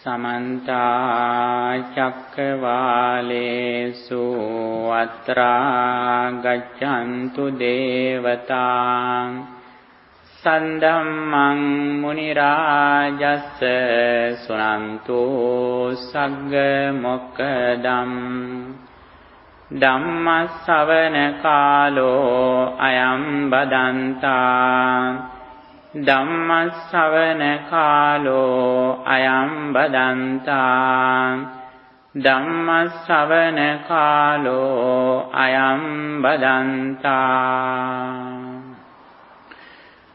Samanta cakkavalesu atra gaccantu devatāṃ Sandhammang munirājassa sunantu sagga mokkadam Dhammasavana kālo ayam badantā Dhammasavana kālo ayam badantā Dhammasavana kālo ayam badantā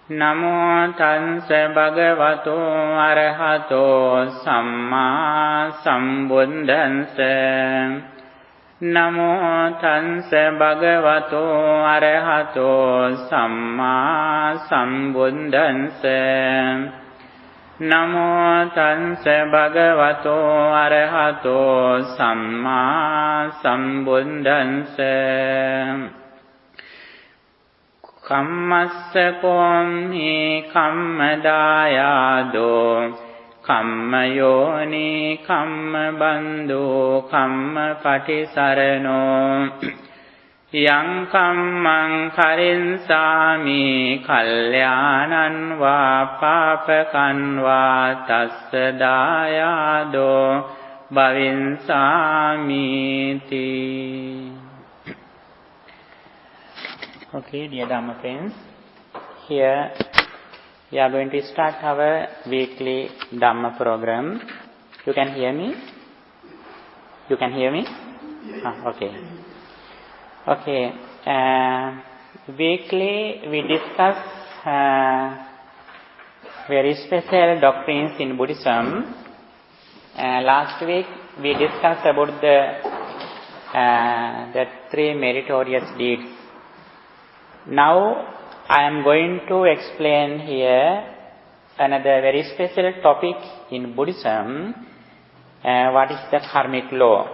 Namo tansa bhagavato arahato samma sambuddhassa Namo tansa bhagavato arahato samma sambuddhassa Namo tansa bhagavato arahato samma sambuddhassa Kammassa komhi kammadāyādo Kamma yoni kamma bandhu kamma patisarano Yang kammang karinsāmi kalyānan vā pāpakan vā tassa dāyādo bhavinsāmīti. Okay, dear Dhamma friends, here we are going to start our weekly Dhamma program. You can hear me? You can hear me? Okay. Okay. Weekly we discuss very special doctrines in Buddhism. Last week we discussed about the three meritorious deeds. Now I am going to explain here another very special topic in Buddhism, what is the karmic law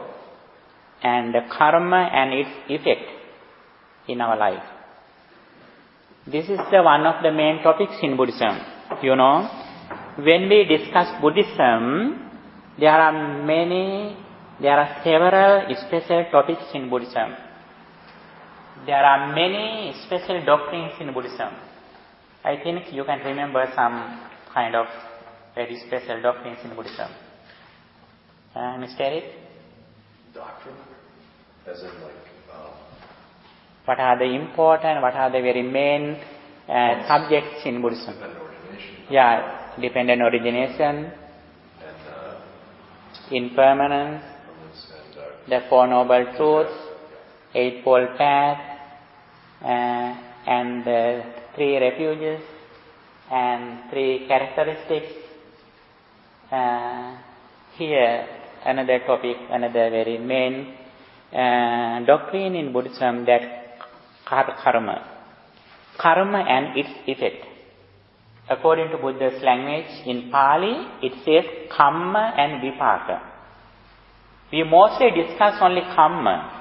and the karma and its effect in our life. This is one of the main topics in Buddhism. You know, when we discuss Buddhism, there are several special topics in Buddhism. There are many special doctrines in Buddhism. I think you can remember some kind of very special doctrines in Buddhism. Mr. Eric? Doctrine? As in what are the important, what are the very main subjects in Buddhism? Dependent origination. Yeah, dependent origination, impermanence, the Four Noble Truths, Eightfold Path, and the three refuges and three characteristics. Here another topic, another very main doctrine in Buddhism, that karma. Karma and its effect. According to Buddha's language, in Pali it says kamma and vipaka. We mostly discuss only kamma.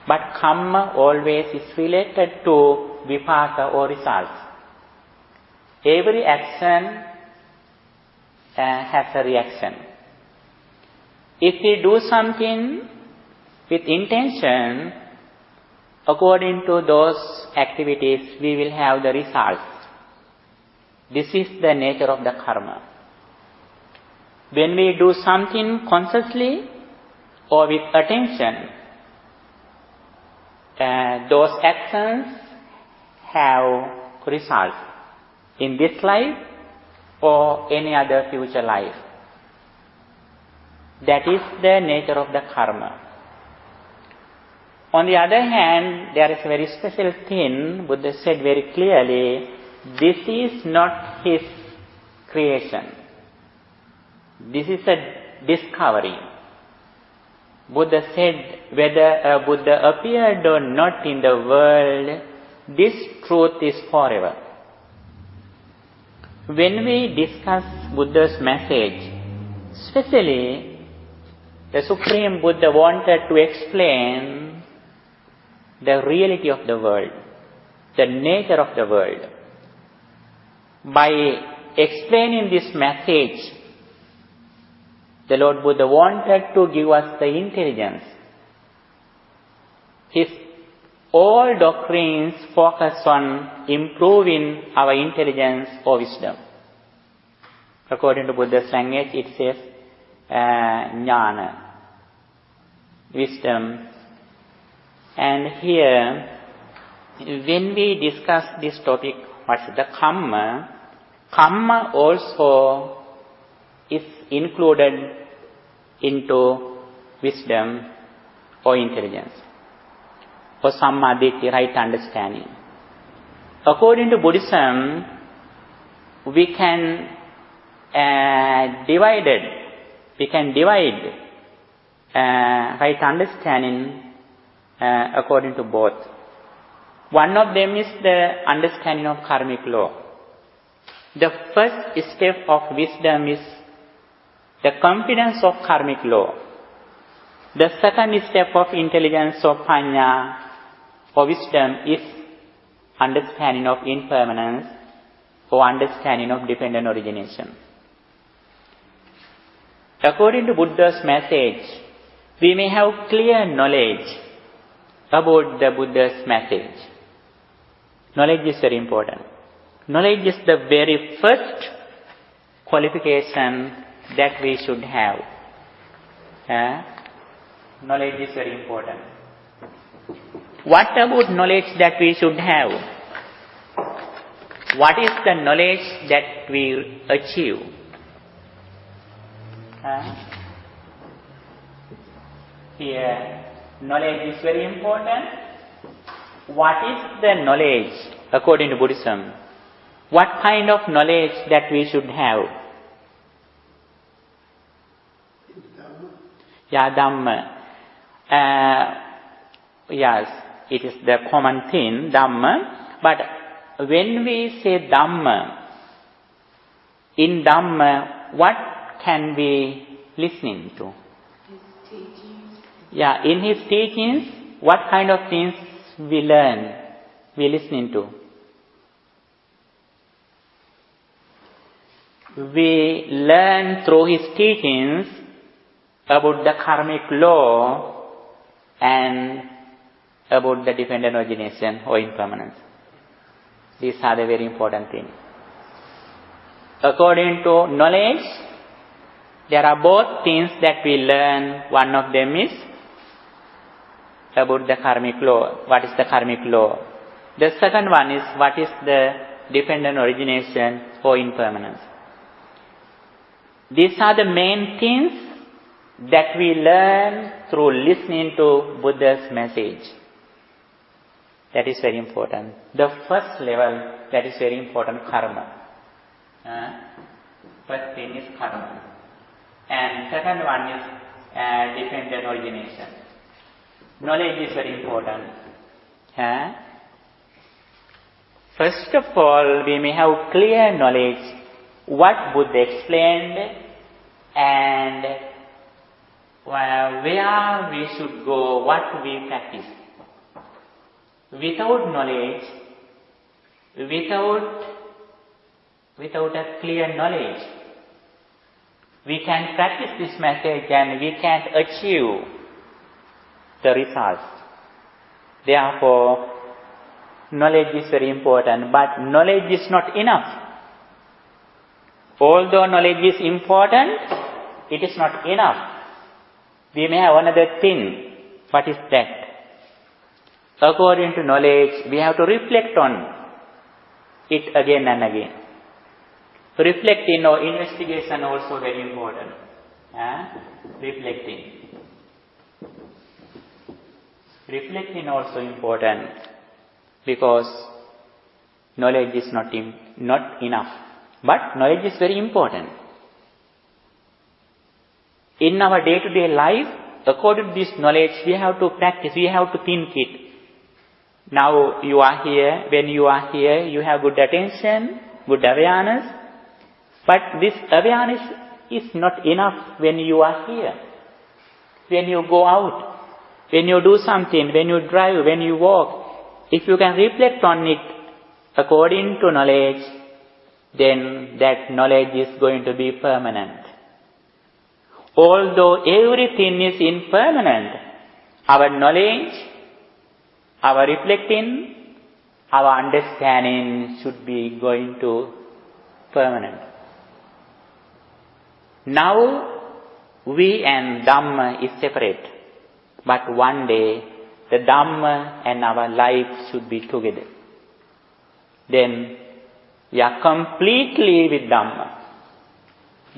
But kamma always is related to vipaka or results. Every action has a reaction. If we do something with intention, according to those activities, we will have the results. This is the nature of the karma. When we do something consciously or with attention, those actions have results in this life or any other future life. That is the nature of the karma. On the other hand, there is a very special thing. Buddha said very clearly, this is not his creation. This is a discovery. Buddha said, whether a Buddha appeared or not in the world, this truth is forever. When we discuss Buddha's message, especially the Supreme Buddha wanted to explain the reality of the world, the nature of the world. By explaining this message, The Lord Buddha wanted to give us the intelligence. His all doctrines focus on improving our intelligence or wisdom. According to Buddha's language, it says jnana, wisdom. And here, when we discuss this topic, what's the Kamma? Kamma also is included into wisdom or intelligence, or sammaditthi, right understanding. According to Buddhism, we can divide right understanding according to both. One of them is the understanding of karmic law. The first step of wisdom is the confidence of karmic law. The second step of intelligence of panya or wisdom is understanding of impermanence or understanding of dependent origination. According to Buddha's message, we may have clear knowledge about the Buddha's message. Knowledge is very important. Knowledge is the very first qualification that we should have. Knowledge is very important. What about knowledge that we should have? What is the knowledge that we achieve? Here, knowledge is very important. What is the knowledge according to Buddhism? What kind of knowledge that we should have? Dhamma. Yes, it is the common thing, Dhamma. But when we say Dhamma, in Dhamma, what can we listening to? His teachings. In his teachings, what kind of things we learn, we listening to? We learn through his teachings about the karmic law and about the dependent origination or impermanence. These are the very important things. According to knowledge, there are both things that we learn. One of them is about the karmic law. What is the karmic law? The second one is what is the dependent origination or impermanence. These are the main things that we learn through listening to Buddha's message. That is very important. The first level, that is very important, karma. First thing is karma. And second one is dependent origination. Knowledge is very important. First of all, we may have clear knowledge what Buddha explained and where we should go, what we practice. Without knowledge, without a clear knowledge, we can practice this message and we can't achieve the results. Therefore, knowledge is very important, but knowledge is not enough. Although knowledge is important, it is not enough. We may have another thing. What is that? According to knowledge, we have to reflect on it again and again. Reflecting or investigation also very important. Reflecting also important because knowledge is not enough. But knowledge is very important. In our day-to-day life, according to this knowledge, we have to practice, we have to think it. Now you are here, when you are here, you have good attention, good awareness. But this awareness is not enough when you are here. When you go out, when you do something, when you drive, when you walk, if you can reflect on it according to knowledge, then that knowledge is going to be permanent. Although everything is impermanent, our knowledge, our reflecting, our understanding should be going to permanent. Now, we and Dhamma is separate. But one day, the Dhamma and our life should be together. Then, we are completely with Dhamma.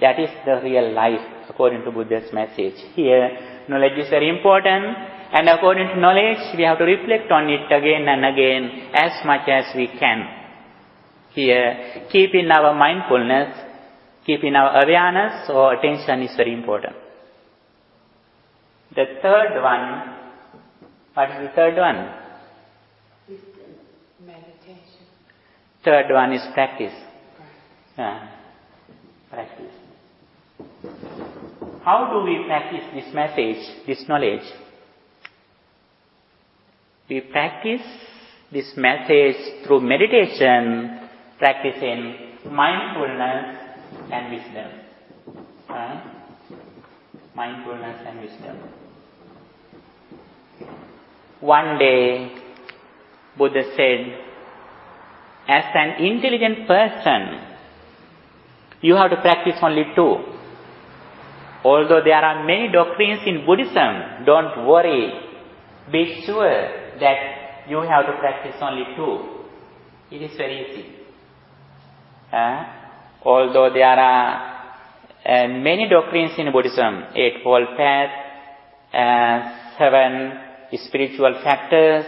That is the real life according to Buddha's message. Here, knowledge is very important, and according to knowledge, we have to reflect on it again and again as much as we can. Here, keeping our mindfulness, keeping our awareness or attention is very important. The third one, what is the third one? Wisdom, meditation. Third one is practice. Practice. How do we practice this message, this knowledge? We practice this message through meditation, practicing mindfulness and wisdom. Mindfulness and wisdom. One day, Buddha said, as an intelligent person, you have to practice only two. Although there are many doctrines in Buddhism, don't worry. Be sure that you have to practice only two. It is very easy. Although there are many doctrines in Buddhism, Eightfold Path, 7 spiritual factors,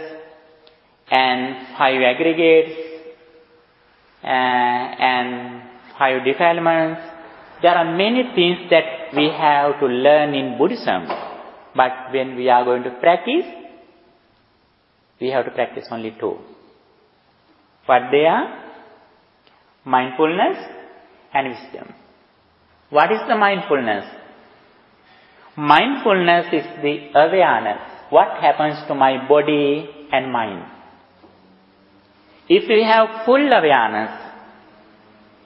and 5 aggregates, and 5 defilements. There are many things that we have to learn in Buddhism. But when we are going to practice, we have to practice only two. What they are? Mindfulness and wisdom. What is the mindfulness? Mindfulness is the awareness. What happens to my body and mind? If we have full awareness,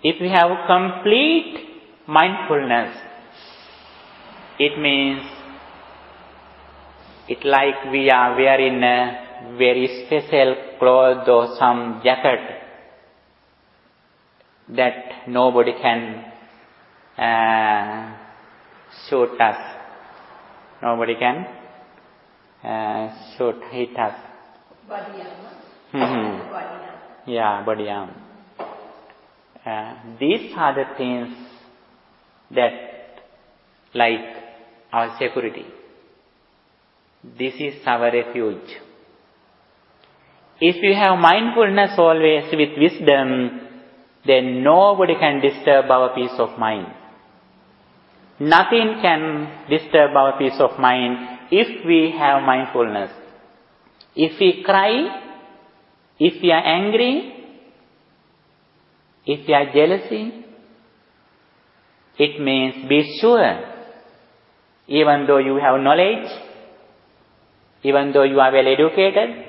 if we have complete mindfulness, it means it's like we are wearing a very special cloth or some jacket that nobody can shoot us. Nobody can hit us. Body armor. Mm-hmm. Body armor. Yeah, body armor. These are the things that, like our security. This is our refuge. If you have mindfulness always with wisdom, then nobody can disturb our peace of mind. Nothing can disturb our peace of mind if we have mindfulness. If we cry, if we are angry, if we are jealousy, it means be sure, even though you have knowledge, even though you are well educated,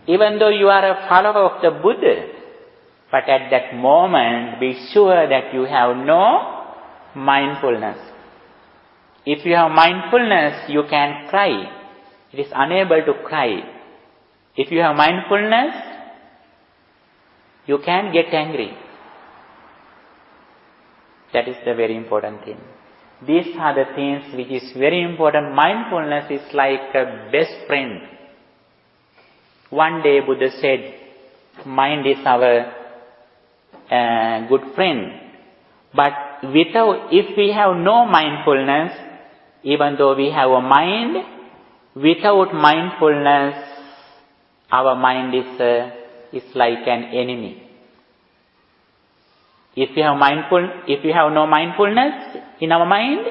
even though you are a follower of the Buddha, but at that moment be sure that you have no mindfulness. If you have mindfulness, you can cry. It is unable to cry. If you have mindfulness, you can get angry. That is the very important thing. These are the things which is very important. Mindfulness is like a best friend. One day Buddha said, mind is our good friend. But if we have no mindfulness, even though we have a mind, without mindfulness, our mind is like an enemy. If we have no mindfulness in our mind,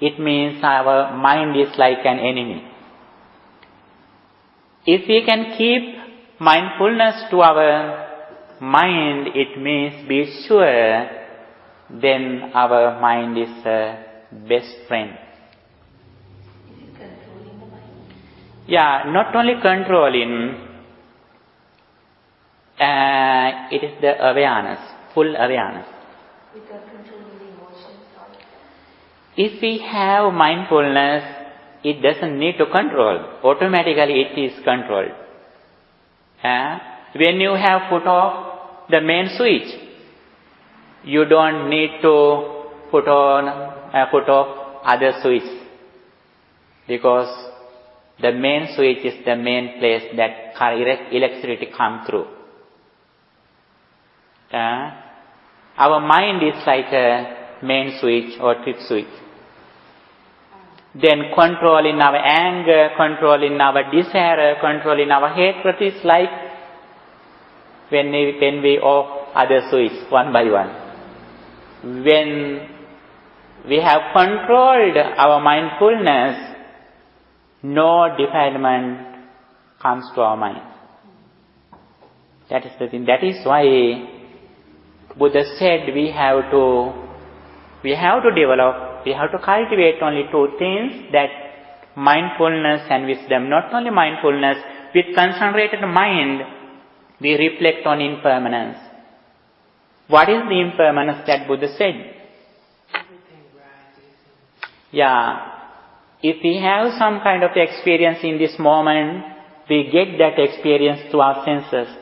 it means our mind is like an enemy. If we can keep mindfulness to our mind, it means be sure, then our mind is a best friend. Is it controlling the mind? Yeah, not only controlling, it is the awareness, full awareness. Without controlling the emotions also? If we have mindfulness, it doesn't need to control. Automatically it is controlled. When you have put off the main switch, you don't need to put off other switch, because the main switch is the main place that electricity comes through. Our mind is like a main switch or trip switch. Then control in our anger, control in our desire, control in our hatred is like when we off other switch one by one. When we have controlled our mindfulness, no defilement comes to our mind. That is the thing. That is why Buddha said we have to develop, we have to cultivate only two things, that mindfulness and wisdom. Not only mindfulness, with concentrated mind, we reflect on impermanence. What is the impermanence that Buddha said? Everything rises. Yeah. If we have some kind of experience in this moment, we get that experience through our senses.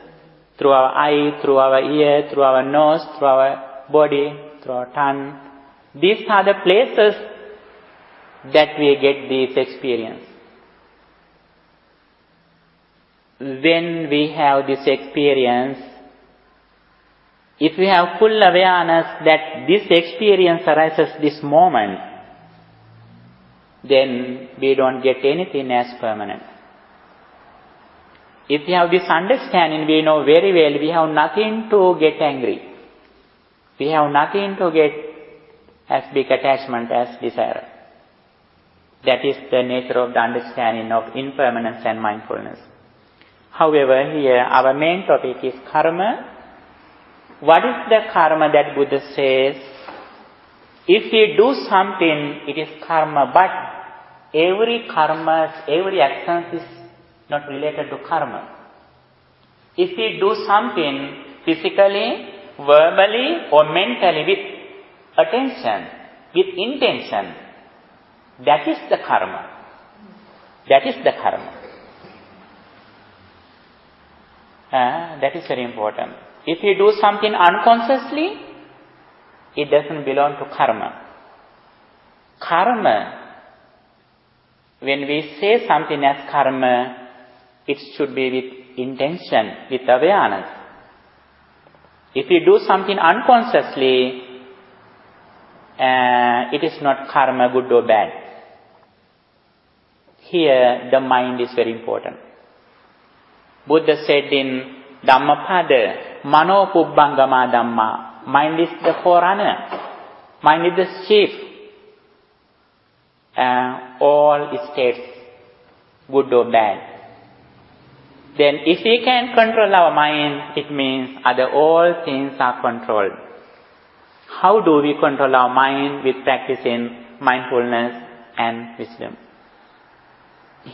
Through our eye, through our ear, through our nose, through our body, through our tongue. These are the places that we get this experience. When we have this experience, if we have full awareness that this experience arises this moment, then we don't get anything as permanent. If we have this understanding, we know very well we have nothing to get angry. We have nothing to get as big attachment as desire. That is the nature of the understanding of impermanence and mindfulness. However, here our main topic is karma. What is the karma that Buddha says? If we do something, it is karma, but every action is not related to karma. If we do something physically, verbally or mentally with attention, with intention, that is the karma. That is the karma. That is very important. If we do something unconsciously, it doesn't belong to karma. Karma, when we say something as karma, it should be with intention, with awareness. If we do something unconsciously, it is not karma, good or bad. Here, the mind is very important. Buddha said in Dhammapada, Mano Pubbangama Dhamma. Mind is the forerunner. Mind is the chief. All states, good or bad. Then if we can control our mind, it means all things are controlled. How do we control our mind? With practicing mindfulness and wisdom.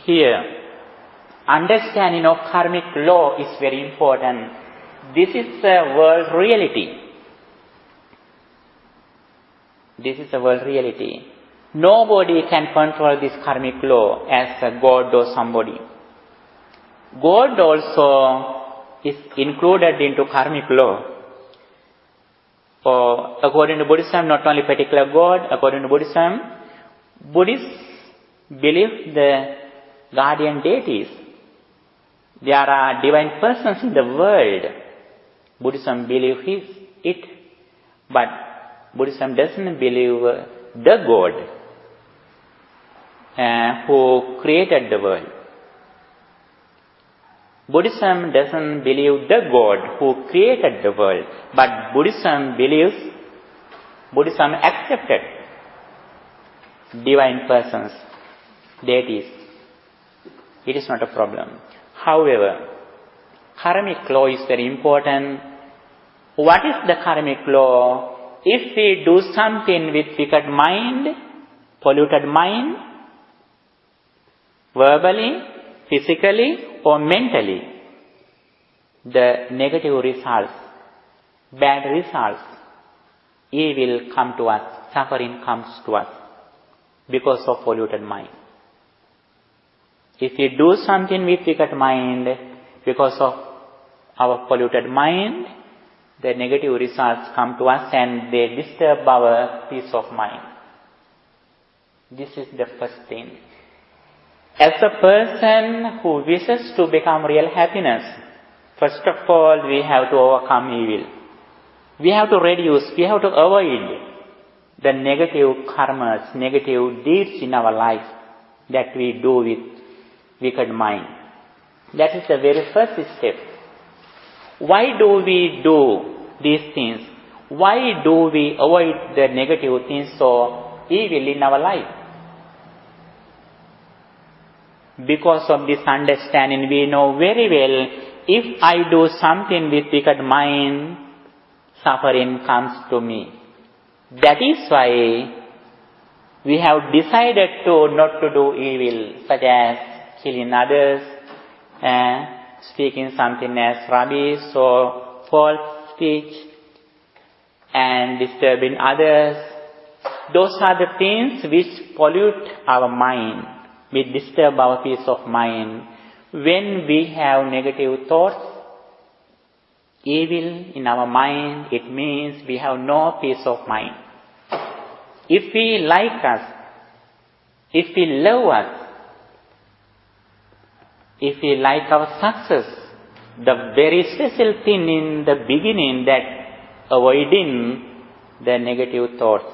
Here, understanding of karmic law is very important. This is a world reality. This is a world reality. Nobody can control this karmic law as a God or somebody. God also is included into karmic law. According to Buddhism, not only particular God, according to Buddhism, Buddhists believe the guardian deities. There are divine persons in the world. Buddhism believes it. But Buddhism doesn't believe the God who created the world. Buddhism doesn't believe the God who created the world, but Buddhism accepted divine persons, deities. It is not a problem. However, karmic law is very important. What is the karmic law? If we do something with wicked mind, polluted mind, verbally, physically or mentally, the negative results, bad results, evil come to us, suffering comes to us. because of polluted mind. If we do something with wicked mind, because of our polluted mind, the negative results come to us and they disturb our peace of mind. This is the first thing. As a person who wishes to become real happiness, first of all, we have to overcome evil. We have to reduce, we have to avoid the negative karmas, negative deeds in our life that we do with wicked mind. That is the very first step. Why do we do these things? Why do we avoid the negative things or evil in our life? Because of this understanding, we know very well, if I do something with wicked mind, suffering comes to me. That is why we have decided to not to do evil, such as killing others, speaking something as rubbish or false speech, and disturbing others. Those are the things which pollute our mind, which disturb our peace of mind. When we have negative thoughts, evil in our mind, it means we have no peace of mind. If we like us, if we love us, if we like our success, the very special thing in the beginning that avoiding the negative thoughts,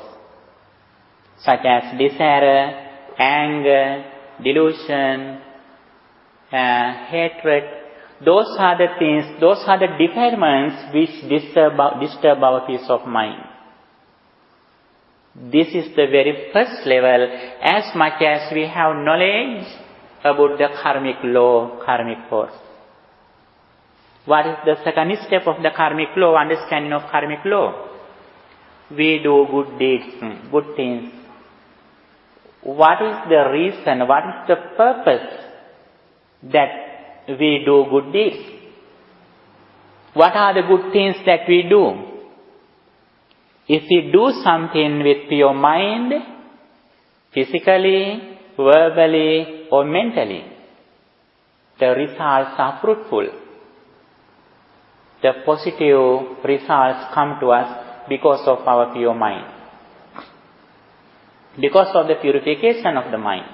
such as desire, anger, delusion, hatred, those are the things, those are the defilements which disturb our peace of mind. This is the very first level. As much as we have knowledge about the karmic law, karmic force. What is the second step of the karmic law, understanding of karmic law? We do good deeds, good things. What is the reason, what is the purpose that we do good deeds? What are the good things that we do? If we do something with pure mind, physically, verbally, or mentally, the results are fruitful. The positive results come to us because of our pure mind, because of the purification of the mind.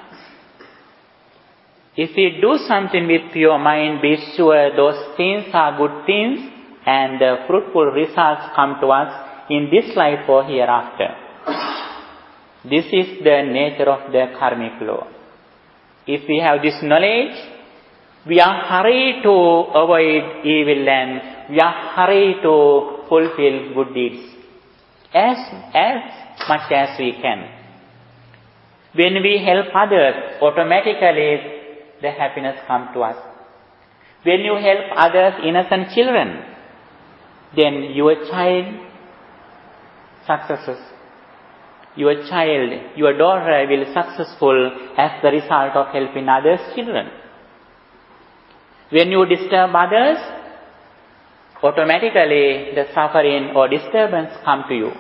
If we do something with pure mind, be sure those things are good things and the fruitful results come to us in this life or hereafter. This is the nature of the karmic law. If we have this knowledge, we are hurried to avoid evil and we are hurried to fulfill good deeds as much as we can. When we help others, automatically the happiness comes to us. When you help others, innocent children, then your child successes. Your child, your daughter will be successful as the result of helping others' children. When you disturb others, automatically the suffering or disturbance come to you.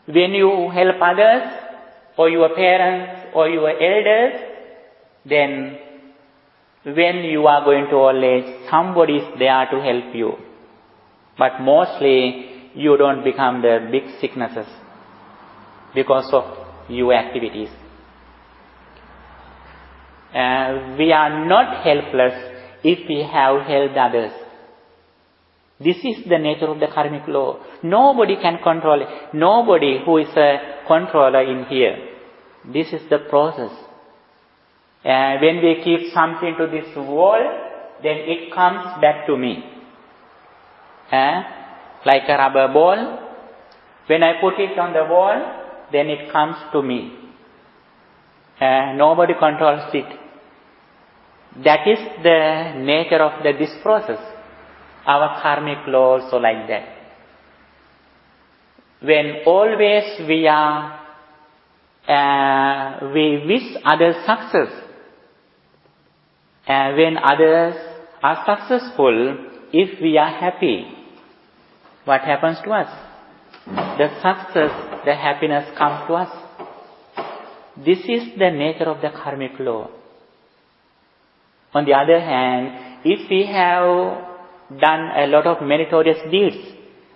When you help others, or your parents, or your elders, then when you are going to old age, somebody is there to help you. But mostly, you don't become the big sicknesses because of your activities. We are not helpless if we have helped others. This is the nature of the karmic law. Nobody can control it. Nobody who is a controller in here. This is the process. When we keep something to this wall, then it comes back to me. Like a rubber ball. When I put it on the wall, then it comes to me. Nobody controls it. That is the nature of this process. Our karmic law also like that. When always we wish others success, when others are successful, if we are happy, what happens to us? The success, the happiness comes to us. This is the nature of the karmic law. On the other hand, if we have done a lot of meritorious deeds,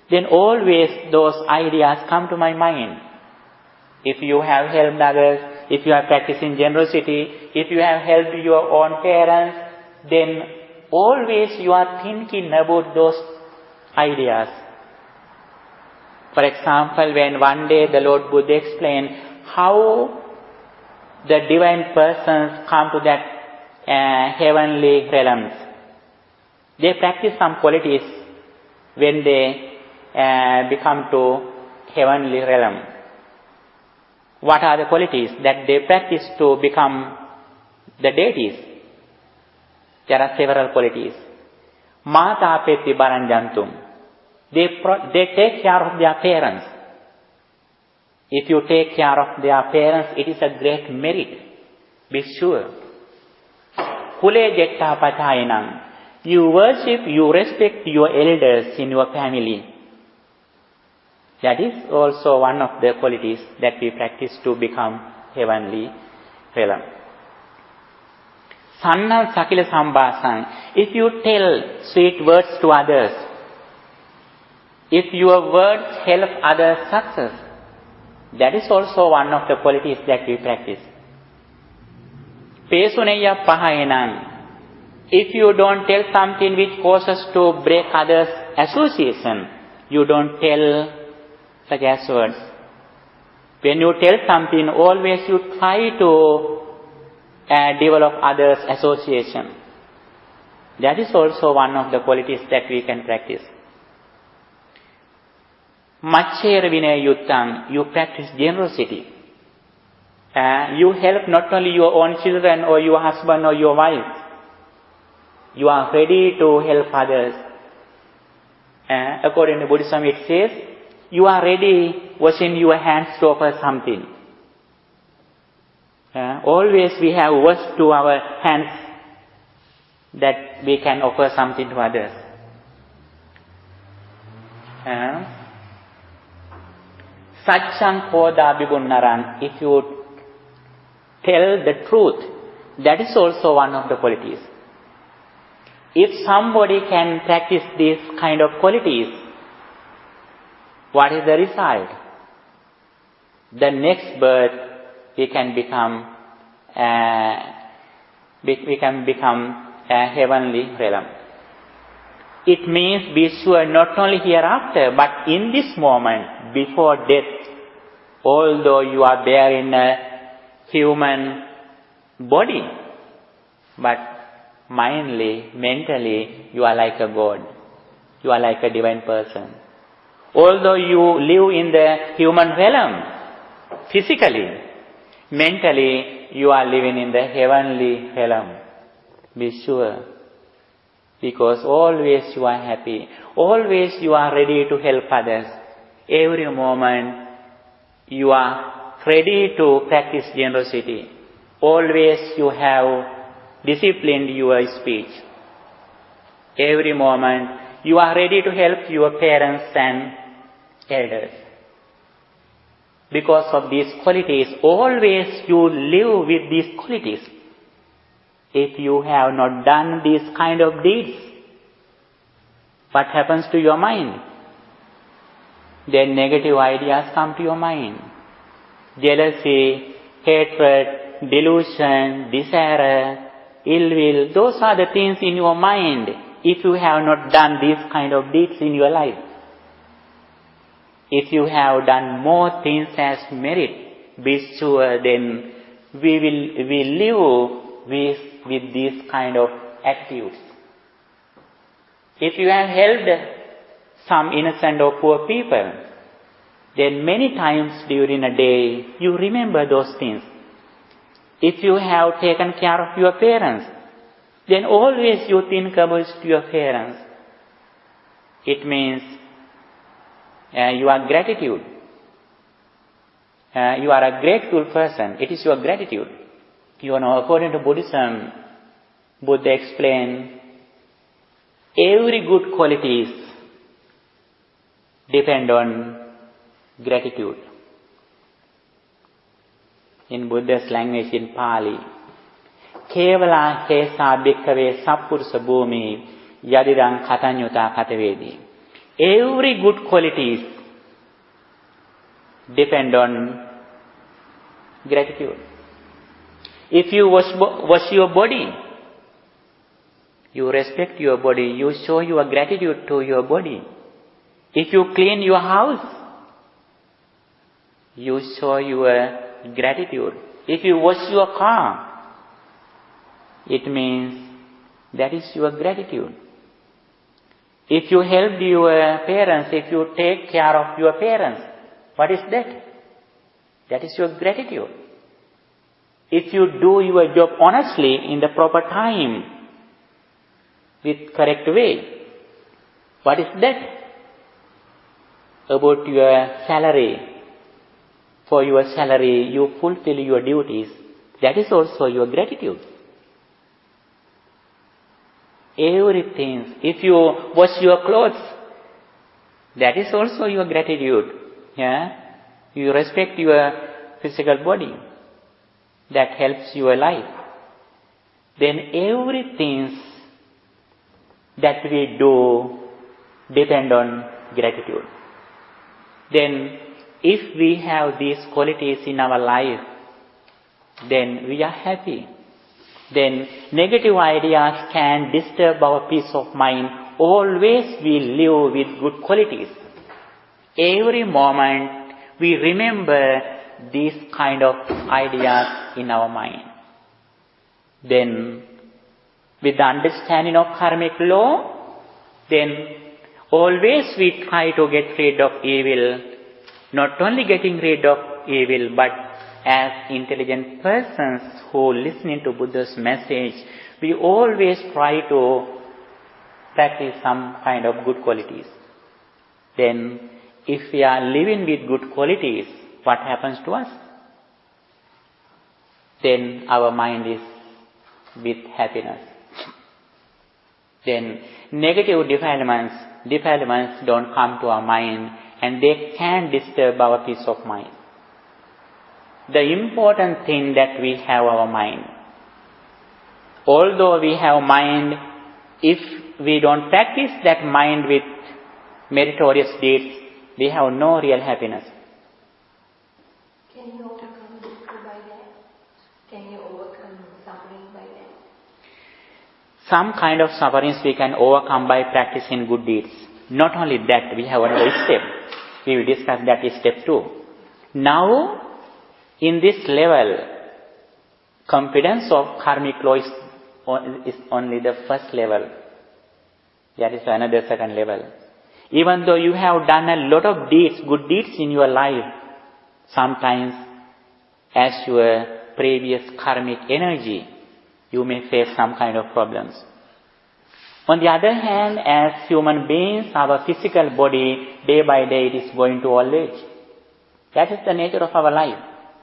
then always those ideas come to my mind. If you have helped others, if you are practicing generosity, if you have helped your own parents, then always you are thinking about those ideas. For example, when one day the Lord Buddha explained how the divine persons come to that heavenly realms. They practice some qualities when they become to heavenly realm. What are the qualities that they practice to become the deities? There are several qualities. Mata peti baranjantum. They take care of their parents. If you take care of their parents, it is a great merit. Be sure. Kule jetta patayanam. You worship, you respect your elders in your family. That is also one of the qualities that we practice to become heavenly realm. Sanna sakila sambhasan. If you tell sweet words to others, if your words help others' success, that is also one of the qualities that we practice. Pesuneya pahayanam. If you don't tell something which causes to break others' association, you don't tell such as words. When you tell something, always you try to develop others' association. That is also one of the qualities that we can practice. Macchera vinaya yuttang, you practice generosity. You help not only your own children or your husband or your wife. You are ready to help others. According to Buddhism, it says, you are ready washing your hands to offer something. Always we have washed to our hands that we can offer something to others. Satchang koda bibunnaran. If you tell the truth, that is also one of the qualities. If somebody can practice these kind of qualities, what is the result? The next birth, we can become a heavenly realm. It means be sure not only hereafter, but in this moment, before death, although you are there in a human body, but mindly, mentally, you are like a God. You are like a divine person. Although you live in the human realm, physically, mentally, you are living in the heavenly realm. Be sure. Because always you are happy. Always you are ready to help others. Every moment you are ready to practice generosity. Always you have disciplined your speech. Every moment you are ready to help your parents and elders. Because of these qualities, always you live with these qualities. If you have not done these kind of deeds, what happens to your mind? Then negative ideas come to your mind. Jealousy, hatred, delusion, desire, ill will, those are the things in your mind if you have not done these kind of deeds in your life. If you have done more things as merit, be sure then we live with these kind of attitudes. If you have helped some innocent or poor people, then many times during a day you remember those things. If you have taken care of your parents, then always you think about your parents. It means your gratitude. You are a grateful person. It is your gratitude. You know, according to Buddhism, Buddha explained, every good qualities depend on gratitude. in Buddha's language in Pali. Kevala kesa bhikkave sappurusa bhumi yadidang katanyuta katavedi. Every good qualities depend on gratitude. If you wash your body, you respect your body, you show your gratitude to your body. If you clean your house, you show your gratitude. If you wash your car, it means that is your gratitude. If you help your parents, if you take care of your parents, what is that? That is your gratitude. If you do your job honestly in the proper time, with correct way, what is that? About your salary. For your salary, you fulfill your duties. That is also your gratitude. Everything. If you wash your clothes, that is also your gratitude. Yeah? You respect your physical body. That helps your life. Then everything that we do depend on gratitude. Then if we have these qualities in our life, then we are happy. Then negative ideas can disturb our peace of mind. Always we live with good qualities. Every moment we remember these kind of ideas in our mind. Then with the understanding of karmic law, then always we try to get rid of evil. Not only getting rid of evil, but as intelligent persons who listening to Buddha's message, we always try to practice some kind of good qualities. Then, if we are living with good qualities, what happens to us? Then our mind is with happiness. Then negative defilements don't come to our mind, and they can disturb our peace of mind. The important thing that we have our mind. Although we have mind, if we don't practice that mind with meritorious deeds, we have no real happiness. Can you overcome dukkha by that? Can you overcome suffering by that? Some kind of sufferings we can overcome by practicing good deeds. Not only that, we have another step. We will discuss that step too. Now, in this level, confidence of karmic law is only the first level. That is another second level. Even though you have done a lot of deeds, good deeds in your life, sometimes as your previous karmic energy, you may face some kind of problems. On the other hand, as human beings, our physical body, day by day, it is going to old age. That is the nature of our life,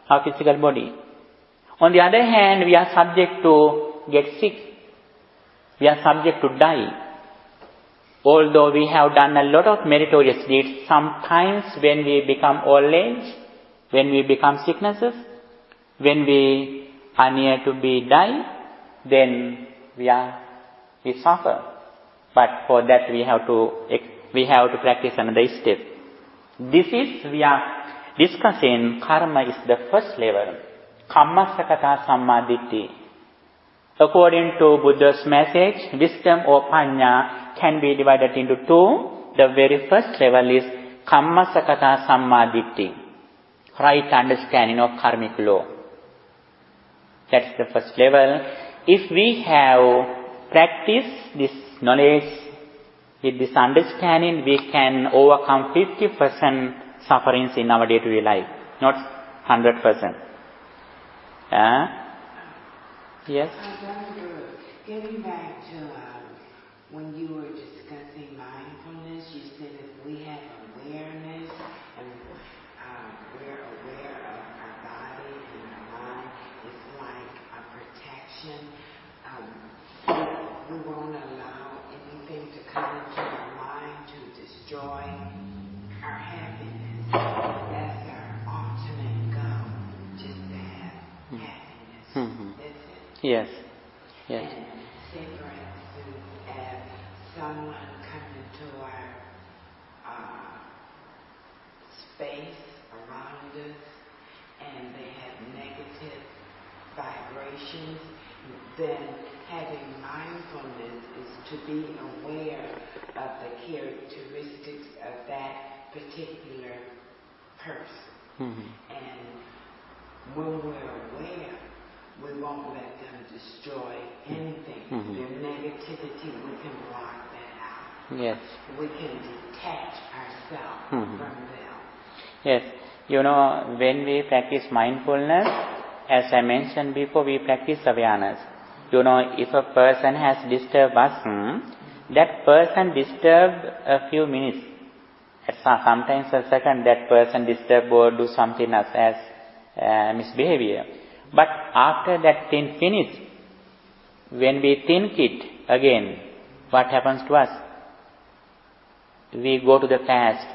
our physical body. On the other hand, we are subject to get sick. We are subject to die. Although we have done a lot of meritorious deeds, sometimes when we become old age, when we become sicknesses, when we are near to be die, then we suffer. But for that we have to practice another step. We are discussing karma is the first level. Kamma sakata sammaditthi. According to Buddha's message, wisdom or panya can be divided into two. The very first level is kamma sakata sammaditthi. Right understanding of karmic law. That's the first level. If we have practiced this knowledge with this understanding, we can overcome 50% sufferings in our day-to-day life, not 100%. Yes? I wonder, getting back to when you were discussing mindfulness, you said if we have awareness and we're aware of our body and our mind, it's like a protection. We won't allow anything to come into our mind to destroy our happiness. That's our ultimate goal, just to have Yes. Yes. And say, for instance, if someone comes into our space around us and they have negative vibrations, then having mindfulness is to be aware of the characteristics of that particular person. Mm-hmm. And when we're aware, we won't let them destroy anything. Mm-hmm. Their negativity, we can block that out. Yes. We can detach ourselves Mm-hmm. from them. Yes. When we practice mindfulness, as I mentioned before, we practice awareness. If a person has disturbed us, that person disturbed a few minutes. Sometimes a second, that person disturb or do something else as misbehavior. But after that thing finished, when we think it again, what happens to us? We go to the past.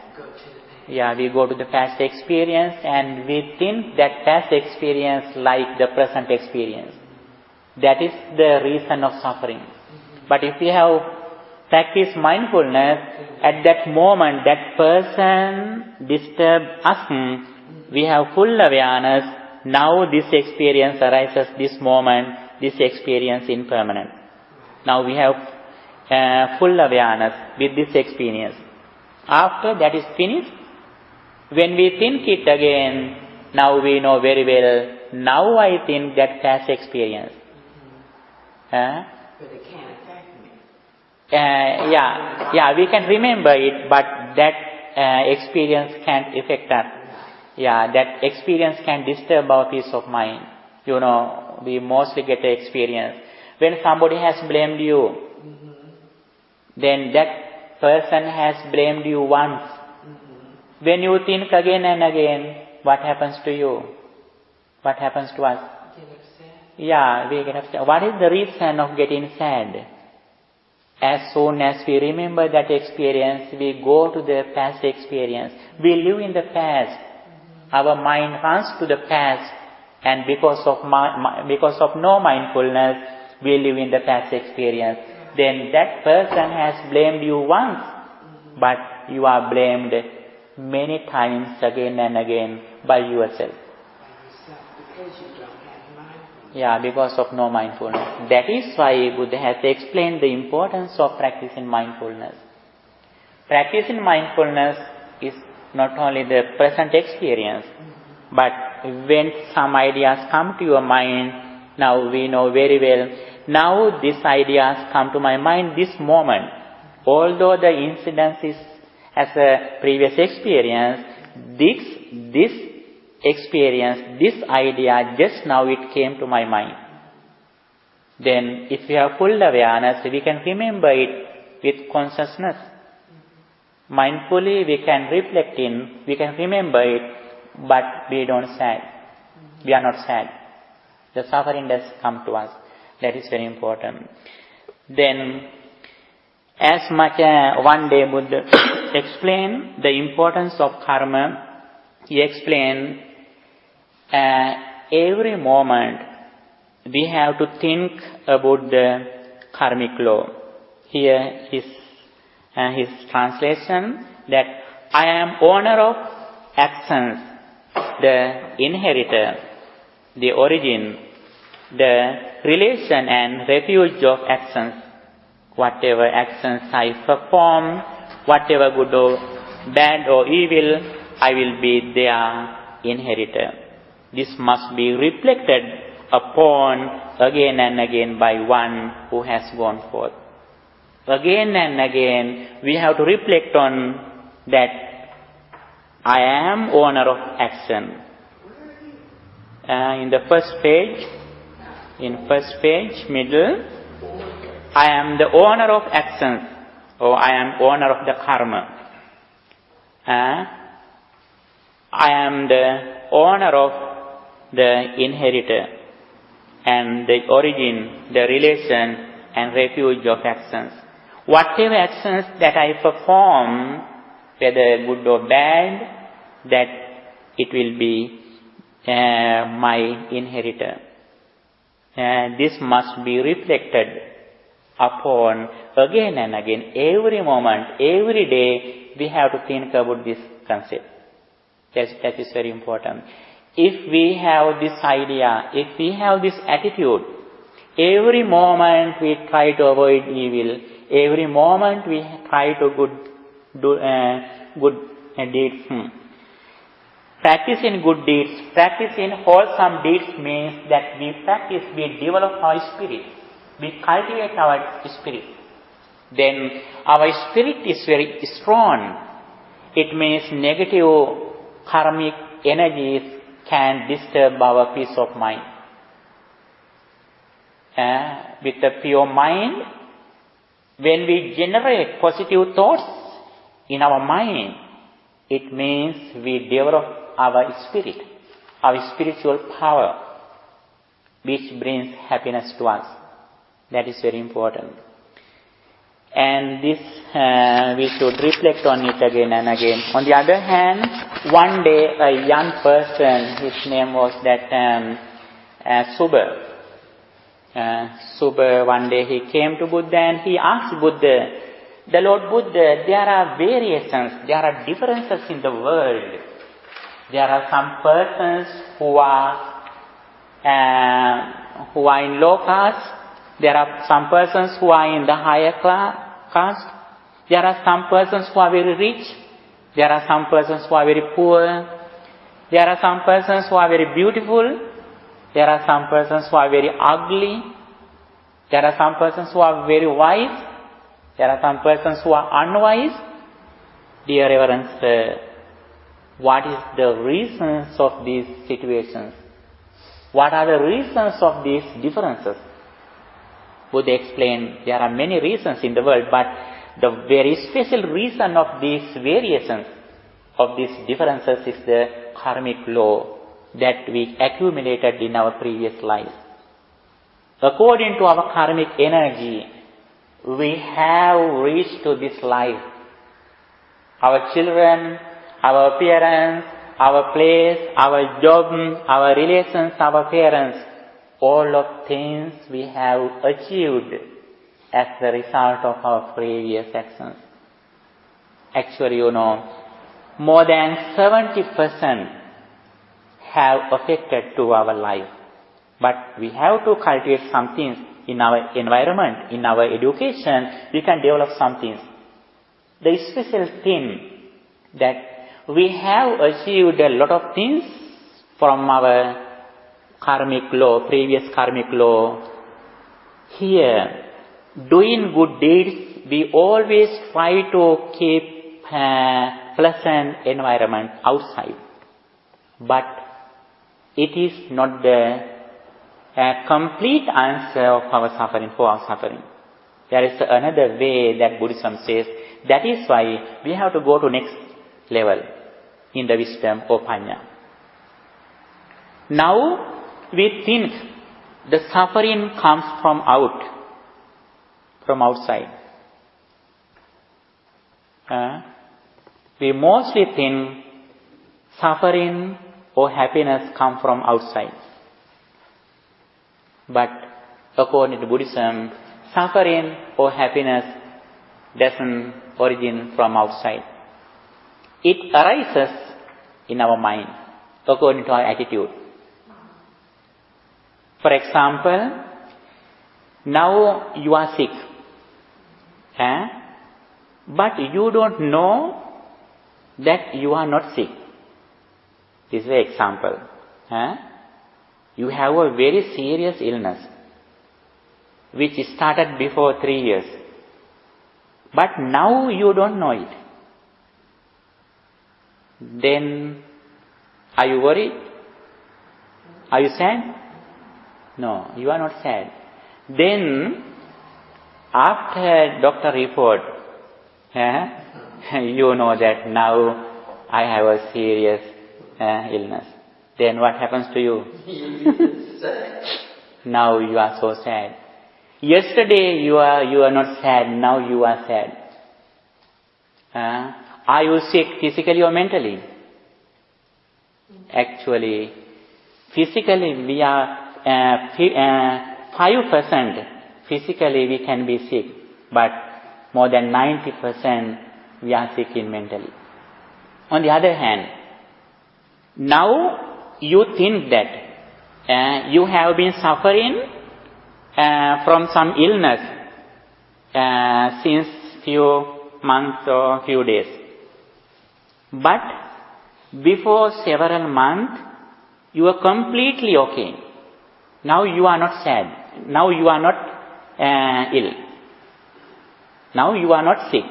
We go to the past experience and we think that past experience like the present experience. That is the reason of suffering. But if we have practiced mindfulness, at that moment that person disturbed us, we have full awareness. Now this experience arises, this moment, this experience impermanent. Now we have full awareness with this experience. After that is finished, when we think it again, now we know very well, now I think that past experience. But it can't affect me. We can remember it, but that experience can't affect us. That experience can disturb our peace of mind. We mostly get the experience. When somebody has blamed you, then that person has blamed you once. When you think again and again, what happens to you? What happens to us? Get upset? We get upset. What is the reason of getting sad? As soon as we remember that experience, we go to the past experience. We live in the past. Our mind runs to the past, and because of no mindfulness, we live in the past experience. Then that person has blamed you once, but you are blamed many times again and again by yourself. Because you don't have mindfulness. Because of no mindfulness. That is why Buddha has explained the importance of practicing mindfulness. Practicing mindfulness is not only the present experience, but when some ideas come to your mind, now we know very well, now these ideas come to my mind this moment. Although the incident is as a previous experience, this experience, this idea, just now it came to my mind. Then if we have full awareness, we can remember it with consciousness. Mindfully we can reflect in, we can remember it, but we don't sad. We are not sad. The suffering does come to us. That is very important. Then, as much one day Buddha explained the importance of karma, he explained every moment we have to think about the karmic law. Here is his translation that I am owner of actions, the inheritor, the origin, the relation and refuge of actions. Whatever actions I perform, whatever good or bad or evil, I will be their inheritor. This must be reflected upon again and again by one who has gone forth. Again and again, we have to reflect on that I am owner of action. In the first page, middle, I am the owner of actions, or I am owner of the karma. I am the owner of the inheritor and the origin, the relation and refuge of actions. Whatever actions that I perform, whether good or bad, that it will be my inheritor. this must be reflected upon again and again. Every moment, every day, we have to think about this concept. That is very important. If we have this idea, if we have this attitude, every moment we try to avoid evil, every moment we try to good deeds. Practicing good deeds, practicing wholesome deeds means that we develop our spirit, we cultivate our spirit. Then our spirit is very strong. It means negative karmic energies can disturb our peace of mind. With a pure mind, when we generate positive thoughts in our mind, it means we develop our spirit, our spiritual power, which brings happiness to us. That is very important. And this, we should reflect on it again and again. On the other hand, one day a young person, his name was Suba. Suba, one day he came to Buddha and he asked Buddha, the Lord Buddha, there are variations, there are differences in the world. There are some persons who are in low caste. There are some persons who are in the higher caste. There are some persons who are very rich. There are some persons who are very poor. There are some persons who are very beautiful. There are some persons who are very ugly. There are some persons who are very wise. There are some persons who are unwise. Dear Reverend Sir, what is the reasons of these situations? What are the reasons of these differences? Buddha explained there are many reasons in the world, but the very special reason of these variations, of these differences, is the karmic law that we accumulated in our previous life. According to our karmic energy, we have reached to this life. Our children, our parents, our place, our job, our relations, our parents, all of things we have achieved as the result of our previous actions. Actually, more than 70% have affected to our life. But we have to cultivate some things in our environment, in our education. We can develop some things. The special thing that we have achieved a lot of things from our karmic law, previous karmic law. Here, doing good deeds, we always try to keep a pleasant environment outside. But it is not the complete answer of our suffering, for our suffering. There is another way that Buddhism says. That is why we have to go to next level in the wisdom or panya. Now, we think the suffering comes from outside. We mostly think suffering or happiness come from outside. But according to Buddhism, suffering or happiness doesn't origin from outside. It arises in our mind according to our attitude. For example, now you are sick, but you don't know that you are not sick. This is an example. You have a very serious illness which started before 3 years, but now you don't know it. Then, are you worried? Are you sad? No, you are not sad. Then, after doctor report, you know that now I have a serious illness. Then what happens to you? Now you are so sad. Yesterday you are not sad, now you are sad. Are you sick physically or mentally? Actually, physically we are 5% physically we can be sick, but more than 90% we are sick in mentally. On the other hand, now you think that you have been suffering from some illness since few months or few days. But before several months, you are completely okay. Now you are not sad. Now you are not ill. Now you are not sick.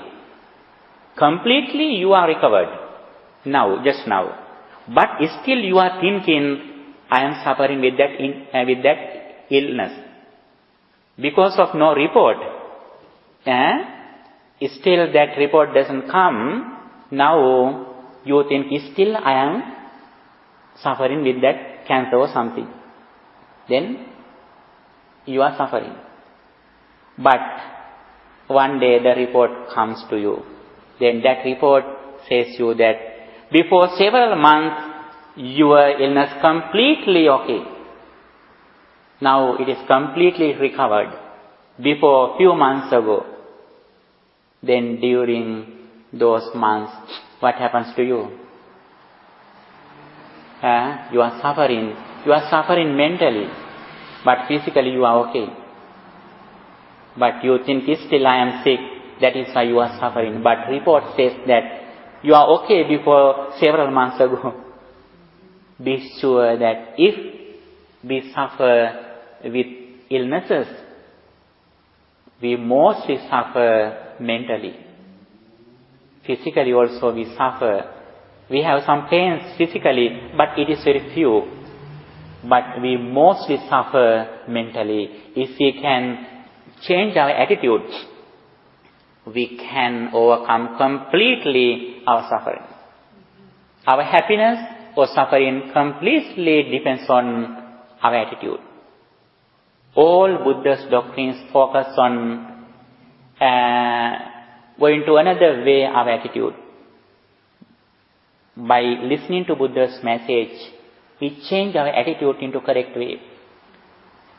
Completely you are recovered. Now, just now. But still you are thinking, I am suffering with that illness. Because of no report. Still that report doesn't come. Now you think still I am suffering with that cancer or something. Then you are suffering. But one day the report comes to you. Then that report says you that before several months your illness completely okay. Now it is completely recovered. Before few months ago. Then during those months, what happens to you? You are suffering. You are suffering mentally. But physically you are okay. But you think still I am sick. That is why you are suffering. But report says that you are okay before several months ago. Be sure that if we suffer with illnesses, we mostly suffer mentally. Physically also we suffer. We have some pains physically, but it is very few. But we mostly suffer mentally. If we can change our attitude, we can overcome completely our suffering. Our happiness or suffering completely depends on our attitude. All Buddha's doctrines focus on going to another way of attitude. By listening to Buddha's message, we change our attitude into correct way.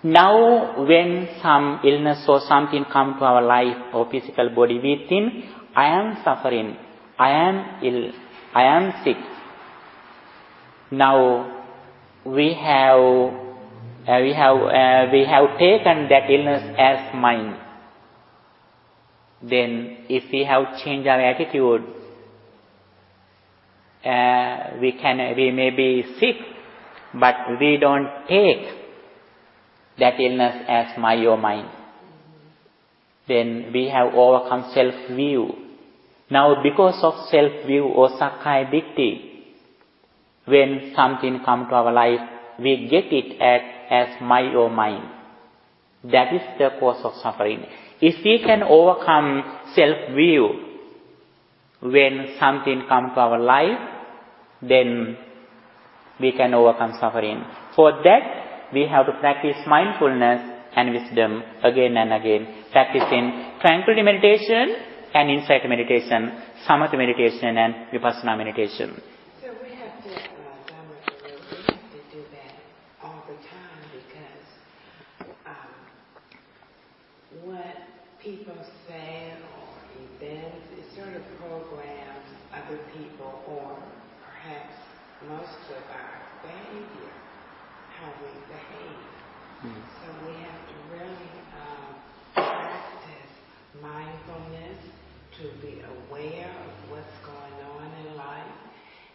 Now, when some illness or something come to our life or physical body, we think, I am suffering, I am ill, I am sick. Now, we have taken that illness as mine. Then, if we have changed our attitude, we may be sick, but we don't take that illness as my or mine. Then we have overcome self-view. Now, because of self-view or sakkaya ditthi, when something comes to our life, we get it as my or mine. That is the cause of suffering. If we can overcome self-view when something comes to our life, then we can overcome suffering. For that, we have to practice mindfulness and wisdom again and again. Practicing tranquility meditation and insight meditation, samatha meditation and vipassana meditation. So we have to, Dhammagaru, we have to do that all the time because what people say or events, it sort of programs other people or perhaps most of our behavior, how we behave. So we have to really practice mindfulness to be aware of what's going on in life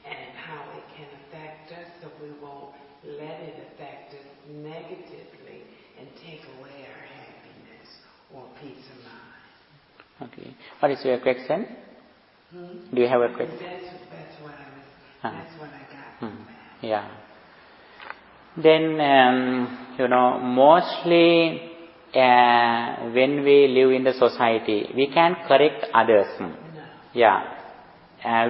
and how it can affect us so we won't let it affect us negatively and take away our happiness or peace of mind. Okay. What is your question? Do you have a question? That's what I got from that. Yeah. Then, mostly when we live in the society, we can correct others. No. Yeah.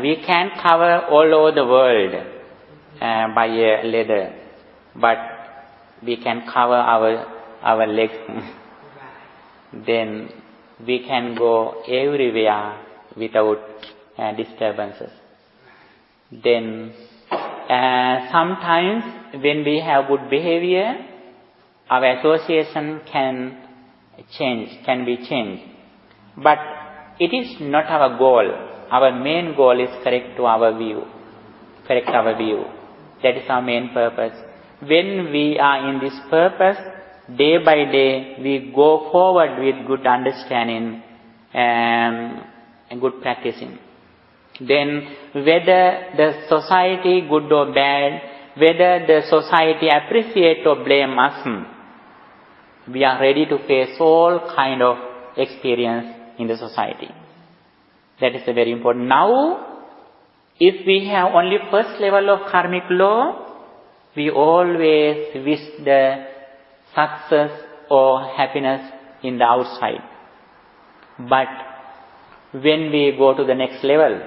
We can cover all over the world by a leather, but we can cover our legs. Then we can go everywhere without disturbances. Then sometimes when we have good behavior, our association can be changed. But it is not our goal. Our main goal is correct our view. That is our main purpose. When we are in this purpose, day by day, we go forward with good understanding and good practicing. Then, whether the society, good or bad, whether the society appreciate or blame us, we are ready to face all kind of experience in the society. That is very important. Now, if we have only first level of karmic law, we always wish the success or happiness in the outside. But when we go to the next level,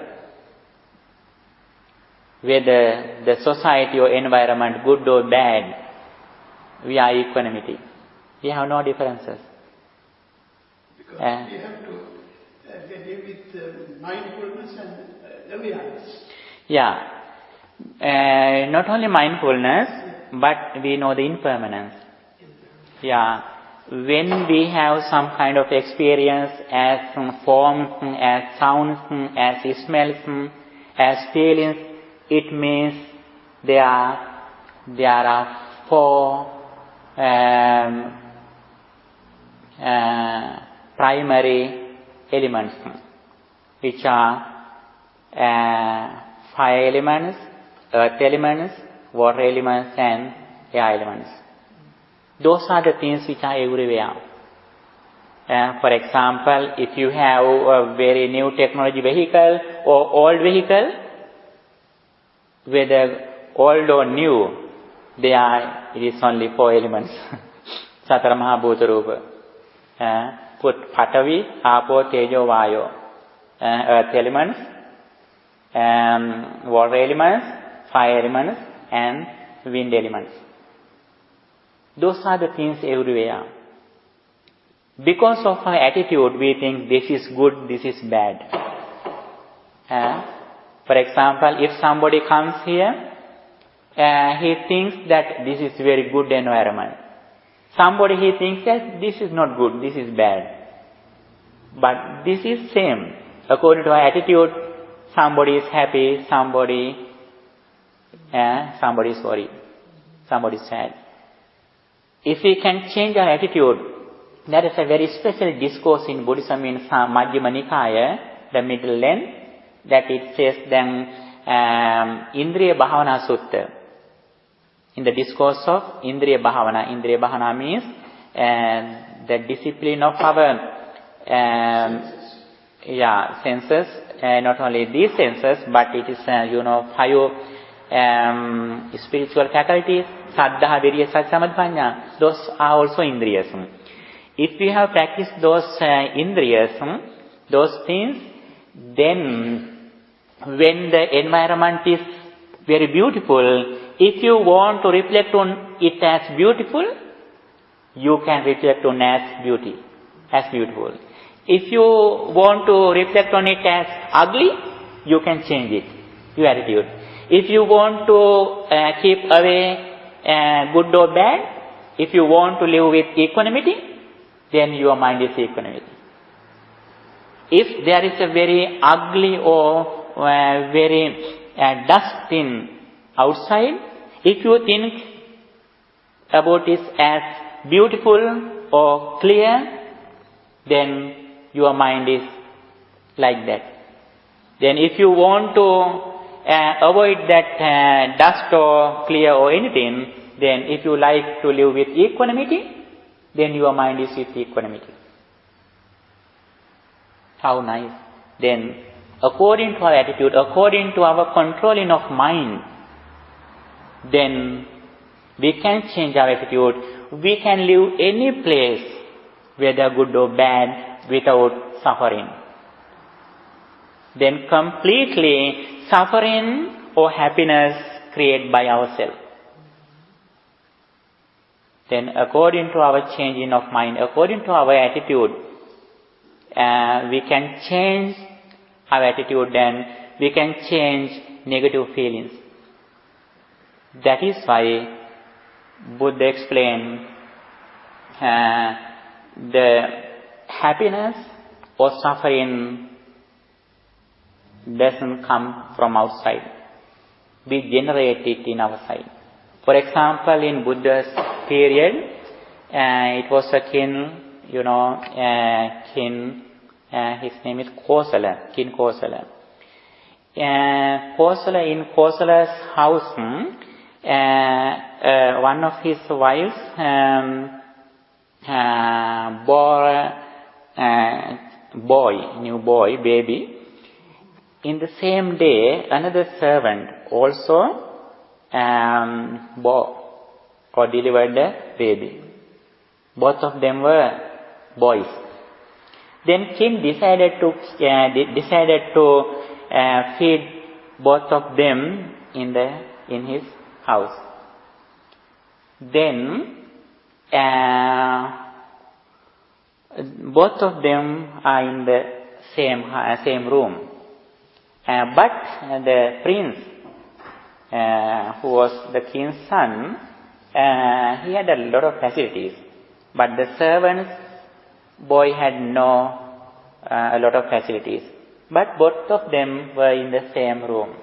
whether the society or environment, good or bad, we are equanimity. We have no differences. Because we have to live with mindfulness and awareness. Yeah. Not only mindfulness, but we know the impermanence. Yeah. When we have some kind of experience as forms, as sounds, as smells, as feelings, it means there are four primary elements, which are fire elements, earth elements, water elements, and air elements. Those are the things which are everywhere. For example, if you have a very new technology vehicle or old vehicle, whether old or new, it is only four elements. Satara Maha Bhuta Rupa. Put Patavi, Apo, Tejo, Vayo. Earth elements, water elements, fire elements, and wind elements. Those are the things everywhere. Because of our attitude, we think this is good, this is bad. For example, if somebody comes here, he thinks that this is very good environment. Somebody he thinks that this is not good, this is bad. But this is same. According to our attitude, somebody is happy, somebody is worried, somebody is sad. If we can change our attitude, that is a very special discourse in Buddhism in Majjhima Nikaya, the middle length, that it says then Indriya Bhavana Sutta. In the discourse of Indriya Bhavana means the discipline of our senses, not only these senses, but it is, five spiritual faculties, Saddha, Virya, Sati, Samadhi, Panya. Those are also Indriyas. If we have practiced those Indriyas, those things, then when the environment is very beautiful, if you want to reflect on it as beautiful, you can reflect on as beautiful. If you want to reflect on it as ugly, you can change it, your attitude. If you want to keep away good or bad, if you want to live with equanimity, then your mind is equanimity. If there is a very ugly or very dust in outside, if you think about it as beautiful or clear, then your mind is like that. Then if you want to avoid that dust or clear or anything, then if you like to live with equanimity, then your mind is with equanimity. How nice. Then according to our attitude, according to our controlling of mind, then we can change our attitude. We can live any place, whether good or bad, without suffering. Then completely suffering or happiness created by ourselves. Then according to our changing of mind, according to our attitude, we can change our attitude, then we can change negative feelings. That is why Buddha explained the happiness or suffering doesn't come from outside. We generate it in our side. For example, in Buddha's period, it was a king, his name is Kosala, King Kosala. In Kosala's house, one of his wives bore a new boy, baby. In the same day, another servant also bore or delivered a baby. Both of them were boys. Then king decided to feed both of them in his house. Then both of them are in the same room. But the prince, who was the king's son, he had a lot of facilities. But the servant's boy had a lot of facilities. But both of them were in the same room.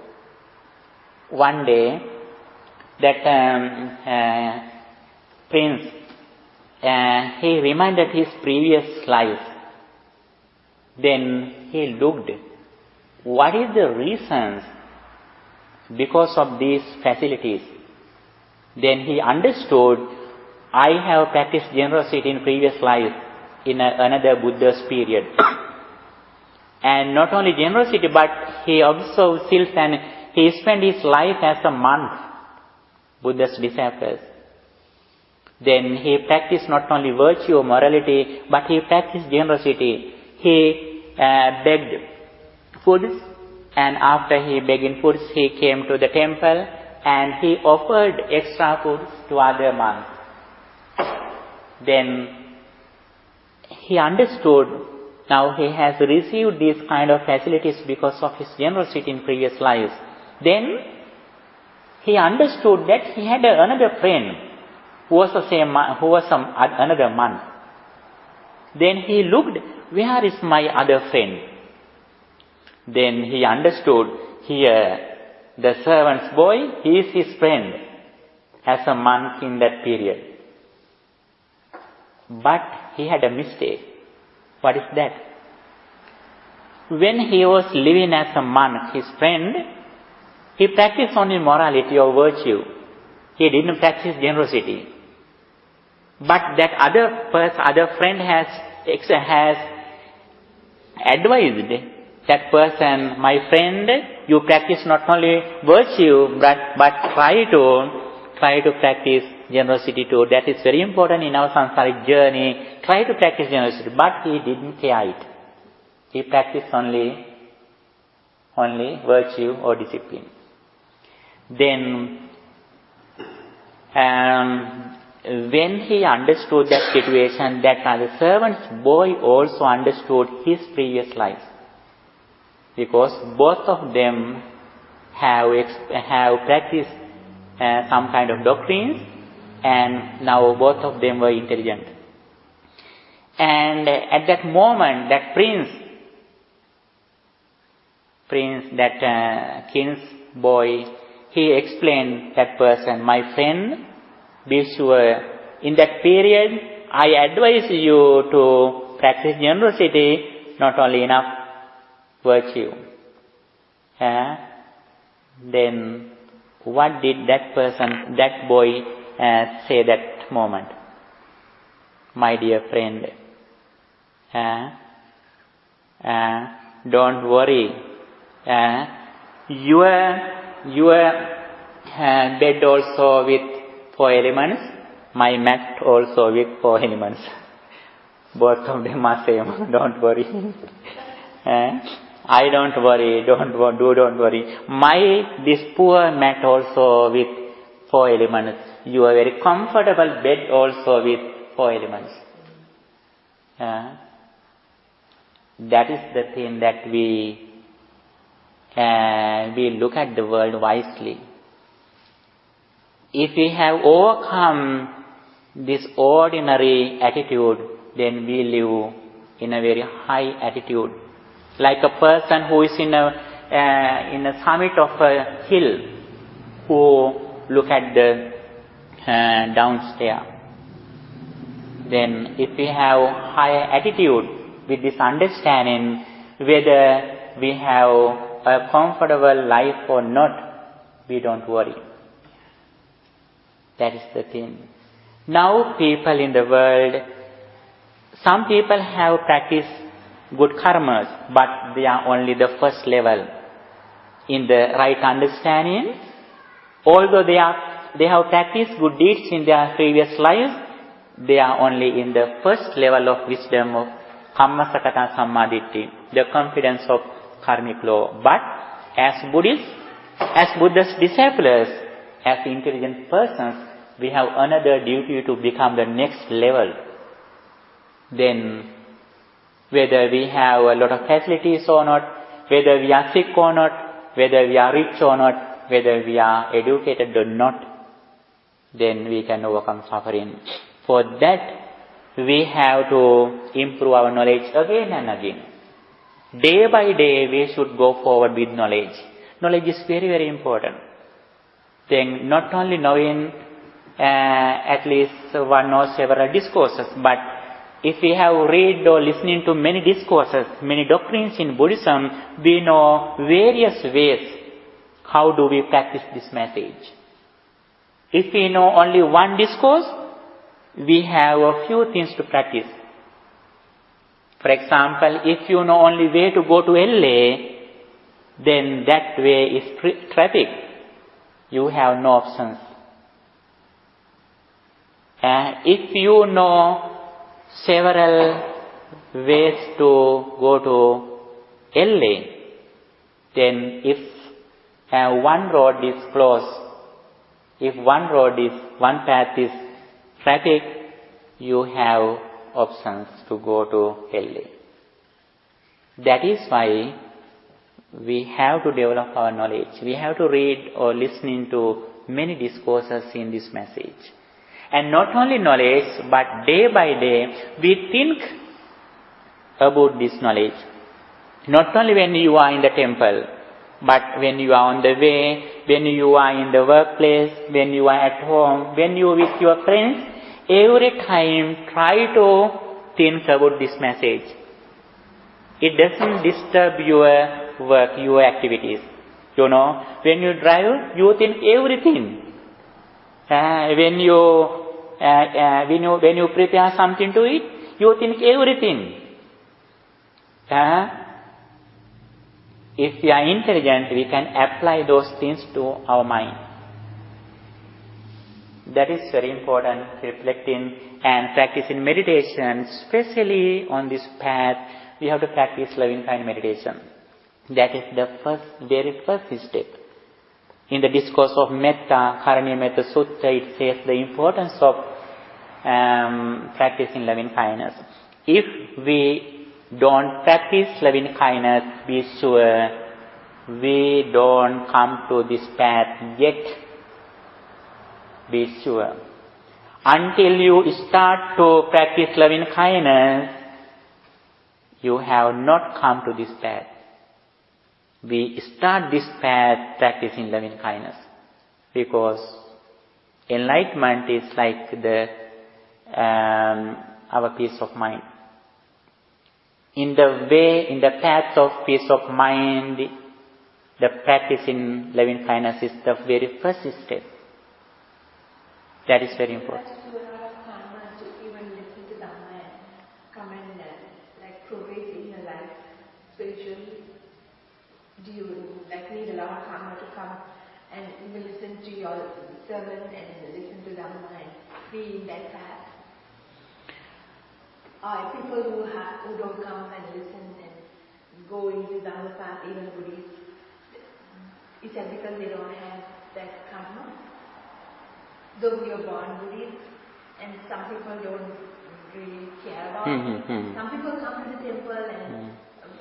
One day, that prince, he reminded his previous life. Then he looked, what is the reasons because of these facilities? Then he understood, I have practiced generosity in previous life in another Buddha's period. And not only generosity, but he observed sils and he spent his life as a monk, Buddha's disciples. Then he practiced not only virtue or morality, but he practiced generosity. He begged foods, and after he begged foods, he came to the temple and he offered extra foods to other monks. Then he understood, now he has received these kind of facilities because of his generosity in previous lives. Then he understood that he had another friend who was another monk. Then he looked, where is my other friend? Then he understood, here the servant's boy, he is his friend as a monk in that period. But he had a mistake. What is that? When he was living as a monk, his friend, he practiced only morality or virtue. He didn't practice generosity. But that other friend has advised that person, my friend, you practice not only virtue, but try to practice generosity too. That is very important in our samsaric journey. Try to practice generosity. But he didn't care it. He practiced only virtue or discipline. Then, when he understood that situation, that the servant's boy also understood his previous life. Because both of them have practiced some kind of doctrines, and now both of them were intelligent. And at that moment, that king's boy, he explained that person, my friend, be sure, in that period, I advise you to practice generosity, not only enough virtue. Then, what did that boy say that moment? My dear friend, don't worry. Your bed also with 4 elements, my mat also with 4 elements. Both of them are same. Don't worry. I don't worry. Don't worry. This poor mat also with 4 elements. Your very comfortable bed also with 4 elements. That is the thing that we look at the world wisely. If we have overcome this ordinary attitude, then we live in a very high attitude. Like a person who is in a summit of a hill, who look at the downstairs. Then if we have higher attitude with this understanding, whether we have a comfortable life or not, we don't worry. That is the thing. Now people in the world, some people have practiced good karmas, but they are only the first level. In the right understanding, although they have practiced good deeds in their previous lives, they are only in the first level of wisdom of Kamma Sakata Sammaditthi, the confidence of karmic law. But as Buddhists, as Buddha's disciples, as intelligent persons, we have another duty to become the next level. Then, whether we have a lot of facilities or not, whether we are sick or not, whether we are rich or not, whether we are educated or not, then we can overcome suffering. For that, we have to improve our knowledge again and again. Day by day, we should go forward with knowledge. Knowledge is very, very important. Then, not only knowing at least one or several discourses, but if we have read or listening to many discourses, many doctrines in Buddhism, we know various ways how do we practice this message. If we know only one discourse, we have a few things to practice. For example, if you know only way to go to LA, then that way is traffic. You have no options. If you know several ways to go to LA, then if one road is closed, if one path is traffic, you have options to go to LA. That is why we have to develop our knowledge. We have to read or listen to many discourses in this message. And not only knowledge, but day by day, we think about this knowledge. Not only when you are in the temple, but when you are on the way, when you are in the workplace, when you are at home, when you are with your friends, every time try to think about this message. It doesn't disturb your work, your activities. You know, when you drive, you think everything. When you prepare something to eat, you think everything. If we are intelligent, we can apply those things to our mind. That is very important, reflecting and practicing meditation, especially on this path. We have to practice loving kind meditation. That is the very first step. In the discourse of Metta, Karaniya Metta Sutta, it says the importance of practicing loving kindness. If we don't practice loving kindness, be sure we don't come to this path yet. Be sure. Until you start to practice loving kindness, you have not come to this path. We start this path practicing loving kindness, because enlightenment is like our peace of mind. In the path of peace of mind, the practice in loving kindness is the very first step. That is very important. Do a lot of karma to even listen to Dhamma and come and like progress in your life spiritually? Do you need a lot of karma to come and even listen to your sermon and listen to Dhamma and be in that path? Or people who don't come and listen and go into Dhamma path, even Buddhists, is that because they don't have that karma? Though we are born Buddhists, and some people don't really care about it. Some people come to the temple and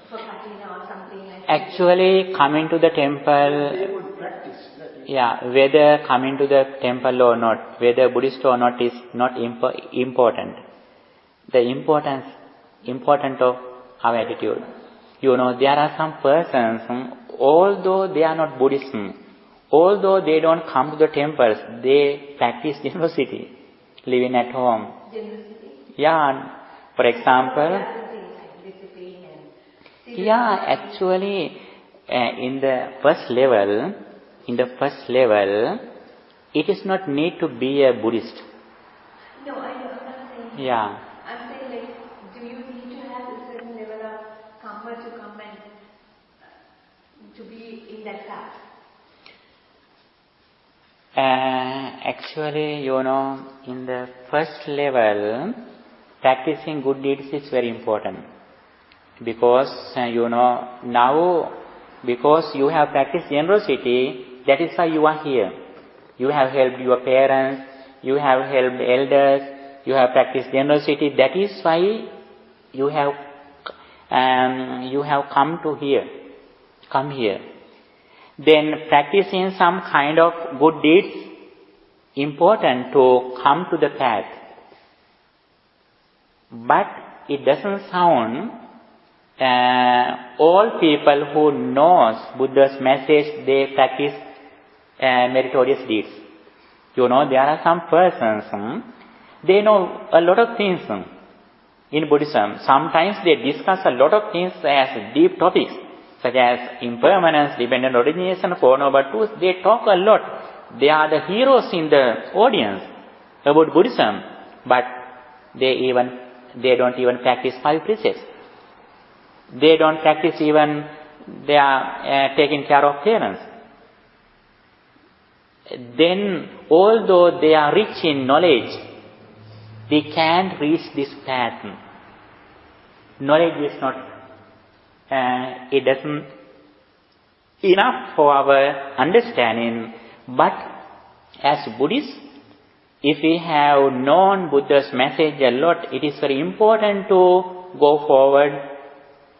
for patina or something like that. Actually, coming to the temple... They would practice that whether coming to the temple or not, whether Buddhist or not is not important. The important of our attitude. There are some persons, although they are not Buddhist, although they don't come to the temples, they practice generosity, living at home. Generosity? Yeah, for example, actually, in the first level, it is not need to be a Buddhist. No, I'm not saying. Yeah. I'm saying, like, do you need to have a certain level of Kamma to come and to be in that path? Actually, in the first level, practicing good deeds is very important. Because, now, because you have practiced generosity, that is why you are here. You have helped your parents, you have helped elders, you have practiced generosity. That is why you have come here. Then practicing some kind of good deeds, important to come to the path. But it doesn't sound all people who knows Buddha's message, they practice meritorious deeds. There are some persons, they know a lot of things in Buddhism. Sometimes they discuss a lot of things as deep topics, such as impermanence, dependent origination, Four Noble Truths. They talk a lot. They are the heroes in the audience about Buddhism, but they don't even practice 5 precepts. They don't practice even, they are taking care of parents. Then, although they are rich in knowledge, they can't reach this path. Knowledge is not, it doesn't enough for our understanding. But as Buddhists, if we have known Buddha's message a lot, it is very important to go forward.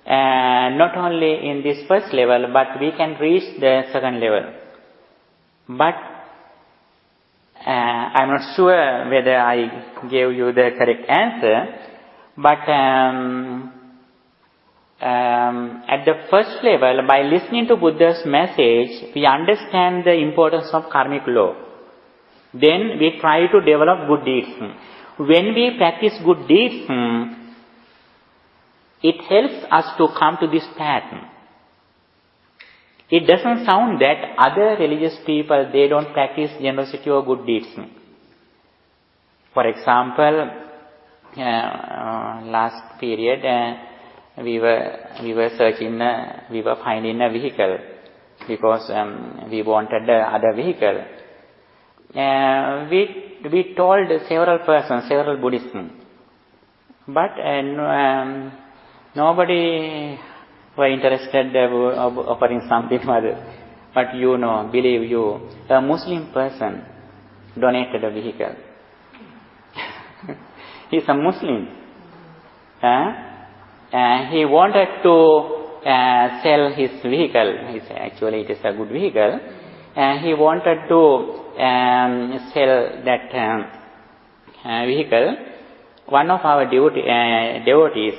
Not only in this first level, but we can reach the second level. But I'm not sure whether I gave you the correct answer. But at the first level, by listening to Buddha's message, we understand the importance of karmic law. Then we try to develop good deeds. When we practice good deeds, it helps us to come to this path. It doesn't sound that other religious people, they don't practice generosity or good deeds. For example, last period, we were finding a vehicle because we wanted other vehicle. We told several persons, several Buddhists, but nobody were interested of offering something others. But believe you, a Muslim person donated a vehicle. He's a Muslim. He wanted to sell his vehicle. Actually, it is a good vehicle. He wanted to sell that vehicle. One of our devotees,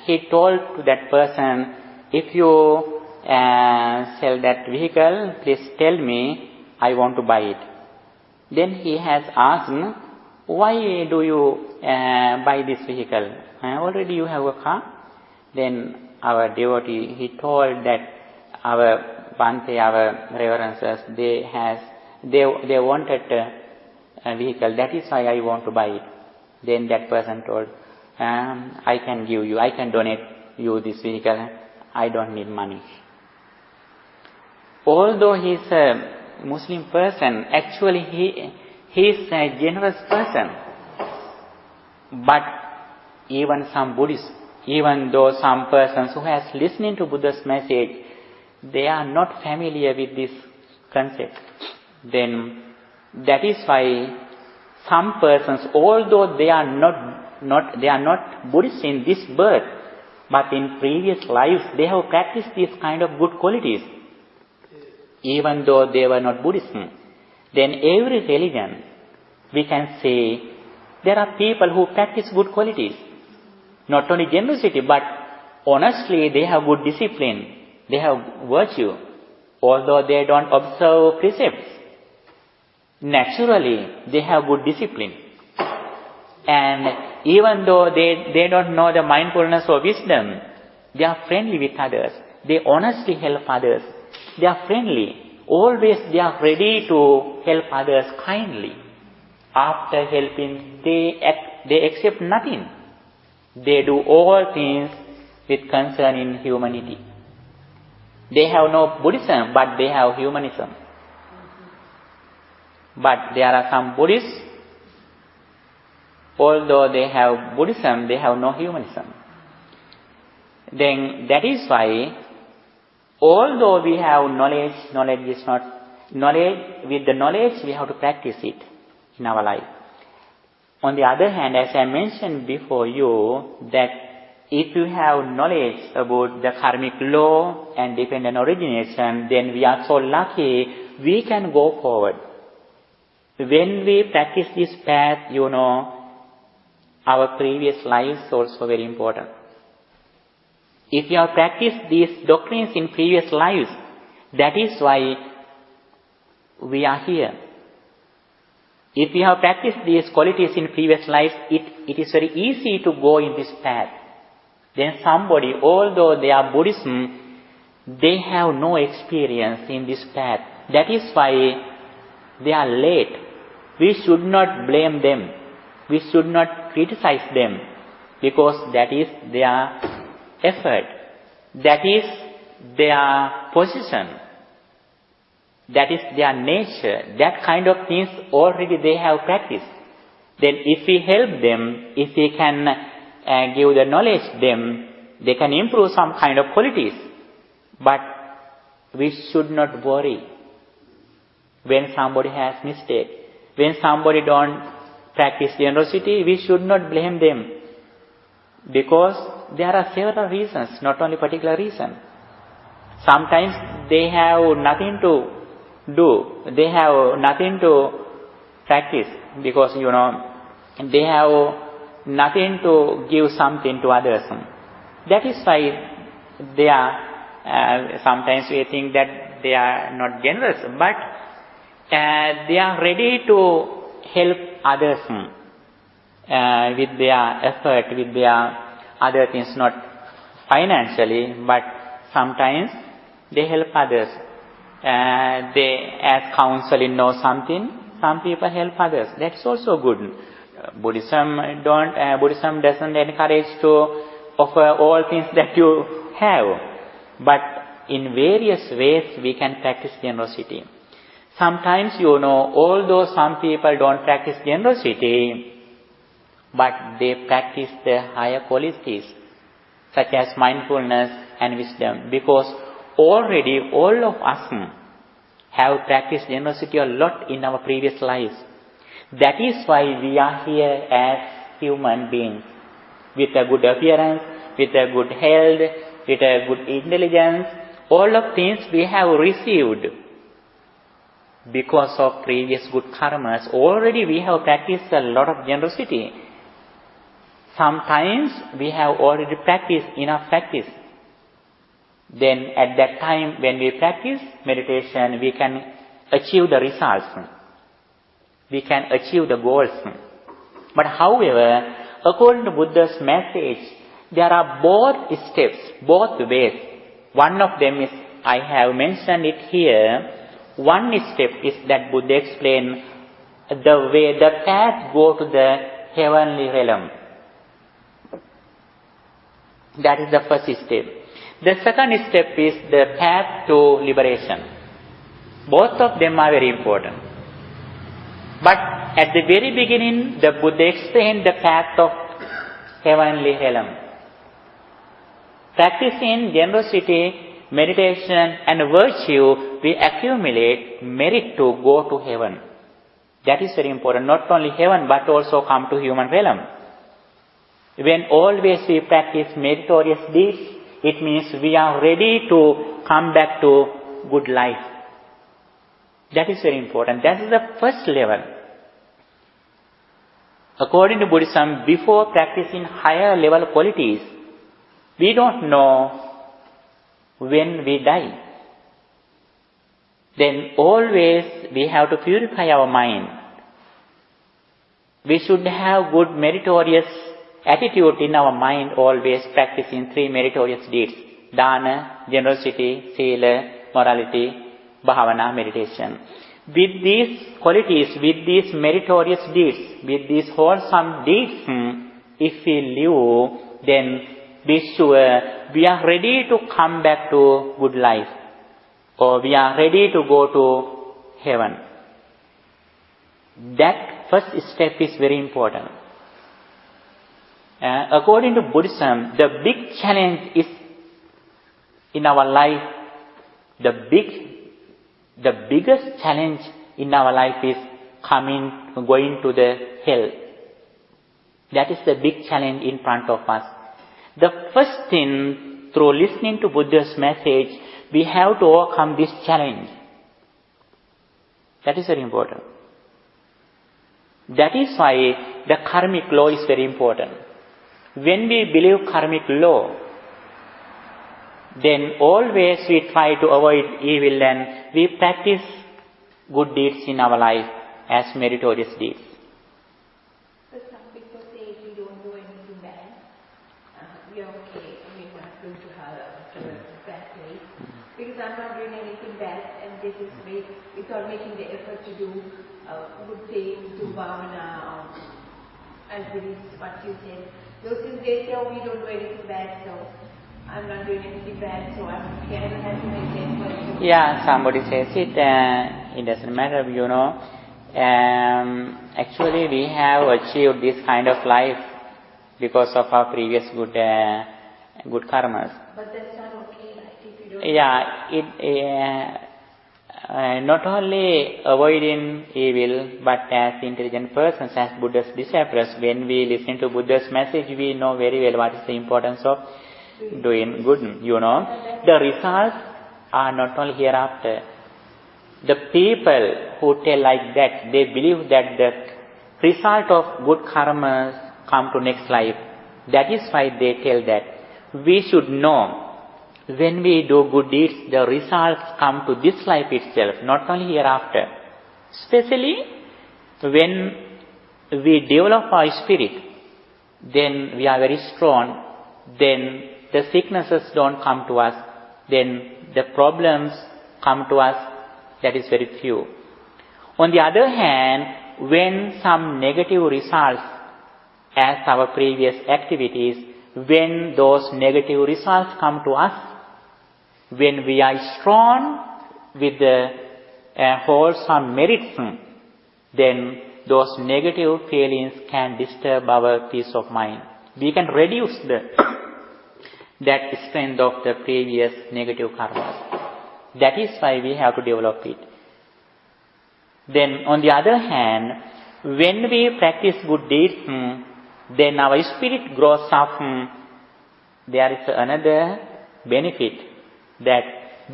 he told to that person, if you sell that vehicle, please tell me, I want to buy it. Then he has asked, why do you buy this vehicle? Already you have a car? Then our devotee, he told that our Bhante, our reverences, they wanted a vehicle. That is why I want to buy it. Then that person told, I can donate you this vehicle. I don't need money. Although he is a Muslim person, actually he is a generous person. But even some Buddhists, even though some persons who has listening to Buddha's message, they are not familiar with this concept. Then that is why some persons, although they are not Buddhists in this birth, but in previous lives they have practiced these kind of good qualities. even though they were not Buddhism. Then every religion, we can say, there are people who practice good qualities. Not only generosity, but honestly, they have good discipline. They have virtue. Although they don't observe precepts, naturally, they have good discipline. And even though they don't know the mindfulness or wisdom, they are friendly with others. They honestly help others. They are friendly. Always they are ready to help others kindly. After helping, they accept nothing. They do all things with concern in humanity. They have no Buddhism, but they have humanism. But there are some Buddhists, although they have Buddhism, they have no humanism. Then that is why, although we have knowledge, with the knowledge we have to practice it in our life. On the other hand, as I mentioned before you, that if you have knowledge about the karmic law and dependent origination, then we are so lucky we can go forward. When we practice this path, our previous lives also very important. If you have practiced these doctrines in previous lives, that is why we are here. If you have practiced these qualities in previous lives, it is very easy to go in this path. Then somebody, although they are Buddhism, they have no experience in this path. That is why they are late. We should not blame them. We should not criticize them, because that is their effort. That is their position. That is their nature. That kind of things already they have practiced. Then if we help them, if we can give the knowledge to them, they can improve some kind of qualities. But we should not worry when somebody has mistake. When somebody don't practice generosity, we should not blame them. Because there are several reasons, not only particular reason. Sometimes they have nothing to do. They have nothing to practice because, they have nothing to give something to others. That is why they are, sometimes we think that they are not generous, but they are ready to help others with their effort, with their other things, not financially, but sometimes they help others. They, as counseling, know something. Some people help others. That's also good. Buddhism doesn't encourage to offer all things that you have, but in various ways we can practice generosity. Sometimes, although some people don't practice generosity, but they practice the higher qualities, such as mindfulness and wisdom, because already all of us have practiced generosity a lot in our previous lives. That is why we are here as human beings, with a good appearance, with a good health, with a good intelligence. All of things we have received because of previous good karmas. Already we have practiced a lot of generosity. Sometimes we have already practiced enough practice. Then at that time when we practice meditation, we can achieve the results. We can achieve the goals. But however, according to Buddha's message, there are both steps, both ways. One of them is, I have mentioned it here. One step is that Buddha explained the way, the path go to the heavenly realm. That is the first step. The second step is the path to liberation. Both of them are very important. But at the very beginning, the Buddha explained the path of heavenly realm. Practicing generosity, meditation and virtue, we accumulate merit to go to heaven. That is very important. Not only heaven, but also come to human realm. When always we practice meritorious deeds, it means we are ready to come back to good life. That is very important. That is the first level. According to Buddhism, before practicing higher level qualities, we don't know when we die. Then always we have to purify our mind. We should have good meritorious attitude in our mind, always practicing 3 meritorious deeds: dana, generosity, sila, morality, bhavana, meditation. With these qualities, with these meritorious deeds, with these wholesome deeds, if we live, then be sure we are ready to come back to good life, or we are ready to go to heaven. That first step is very important. According to Buddhism, the big challenge is in our life, the biggest challenge in our life is going to the hell. That is the big challenge in front of us. The first thing, through listening to Buddha's message, we have to overcome this challenge. That is very important. That is why the karmic law is very important. When we believe karmic law, then always we try to avoid evil and we practice good deeds in our life as meritorious deeds. But some people say if we don't do anything bad, we are okay, we're not going to have a bad place. Because I'm not doing anything bad, and this is without making the effort to do good things, do bhavana, as it is what you said. Those things they say, oh, we don't do anything bad, so I'm not doing anything bad, so I'm okay, I don't have to make effort. Yeah, somebody says it, it doesn't matter, actually we have achieved this kind of life because of our previous good karmas. But that's not okay, like if you don't... Yeah, not only avoiding evil, but as intelligent persons, as Buddha's disciples, when we listen to Buddha's message, we know very well what is the importance of doing good, The results are not only hereafter. The people who tell like that, they believe that the result of good karmas come to next life. That is why they tell that. We should know, when we do good deeds, the results come to this life itself, not only hereafter. Especially when we develop our spirit, then we are very strong, then the sicknesses don't come to us, then the problems come to us, that is very few. On the other hand, when some negative results, as our previous activities, when those negative results come to us, when we are strong with the wholesome merits, then those negative feelings can disturb our peace of mind. We can reduce that strength of the previous negative karmas. That is why we have to develop it. Then on the other hand, when we practice good deeds, then our spirit grows up. There is another benefit, that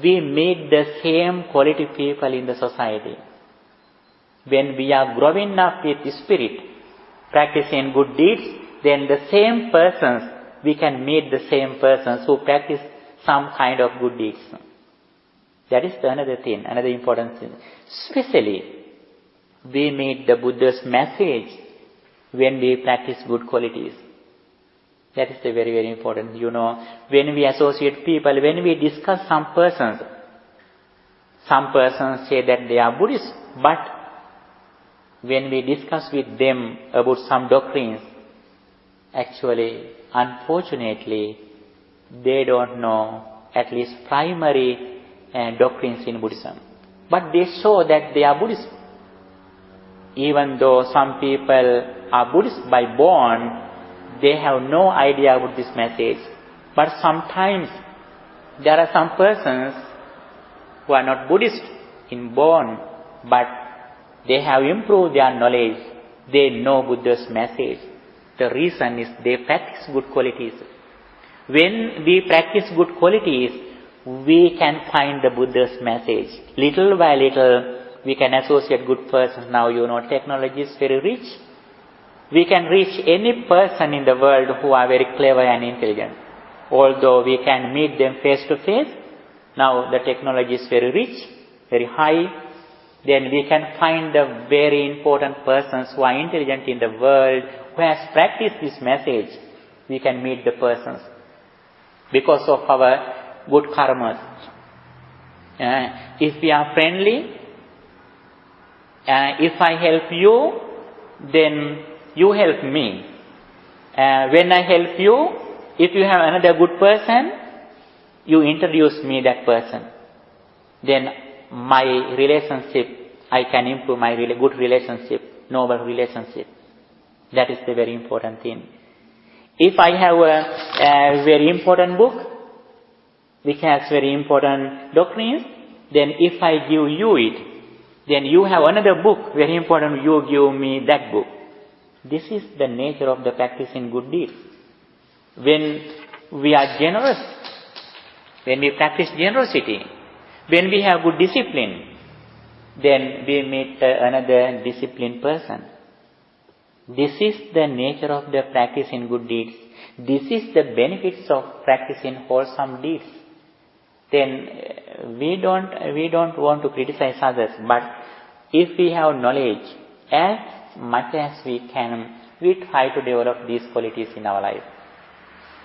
we meet the same quality people in the society. When we are growing up with spirit, practicing good deeds, then the same persons, we can meet the same persons who practice some kind of good deeds. That is another thing, another important thing. Especially, we meet the Buddha's message when we practice good qualities. That is very, very important. When we associate people, when we discuss some persons say that they are Buddhists, but when we discuss with them about some doctrines, actually, unfortunately, they don't know at least primary doctrines in Buddhism. But they show that they are Buddhists. Even though some people are Buddhists by born, they have no idea about this message. But sometimes there are some persons who are not Buddhist in born, but they have improved their knowledge. They know Buddha's message. The reason is they practice good qualities. When we practice good qualities, we can find the Buddha's message. Little by little, we can associate good persons. Now technology is very rich. We can reach any person in the world who are very clever and intelligent. Although we can meet them face to face, now the technology is very rich, very high. Then we can find the very important persons who are intelligent in the world, who has practiced this message. We can meet the persons because of our good karmas. If we are friendly, if I help you, then you help me. When I help you, if you have another good person, you introduce me that person. Then my relationship, I can improve my good relationship, noble relationship. That is the very important thing. If I have a very important book, which has very important doctrines, then if I give you it, then you have another book, very important, you give me that book. This is the nature of the practice in good deeds. When we are generous, when we practice generosity, when we have good discipline, then we meet another disciplined person. This is the nature of the practice in good deeds. This is the benefits of practicing wholesome deeds. Then we don't want to criticize others, but if we have knowledge, as much as we can, we try to develop these qualities in our life.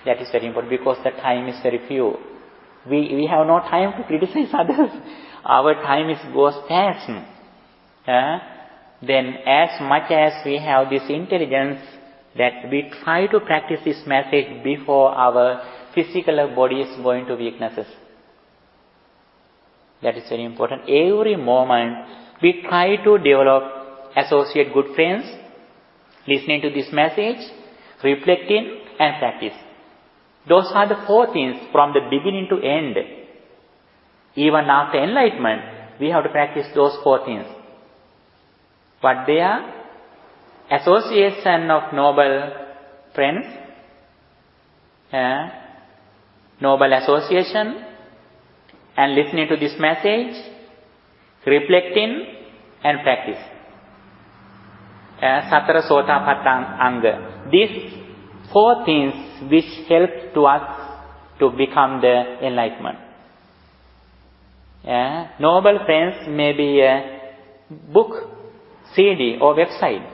That is very important because the time is very few. We have no time to criticize others. Our time goes fast. Then as much as we have this intelligence, that we try to practice this message before our physical body is going to weaknesses. That is very important. Every moment we try to develop, associate good friends, listening to this message, reflecting and practice. Those are the four things from the beginning to end. Even after enlightenment, we have to practice those four things. What they are? Association of noble friends, noble association, and listening to this message, reflecting and practice. Satara Sotapatthana Anga. These four things which help to us to become the enlightenment. Noble friends may be a book, CD or website.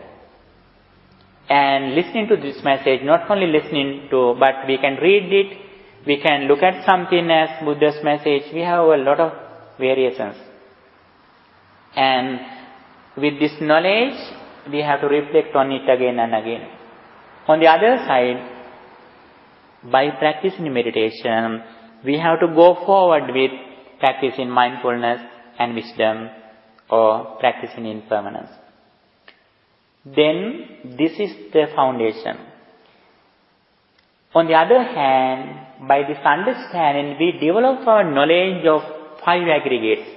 And listening to this message, not only listening to, but we can read it, we can look at something as Buddha's message. We have a lot of variations. And with this knowledge, we have to reflect on it again and again. On the other side, by practicing meditation, we have to go forward with practicing mindfulness and wisdom or practicing impermanence. Then, this is the foundation. On the other hand, by this understanding, we develop our knowledge of 5 aggregates.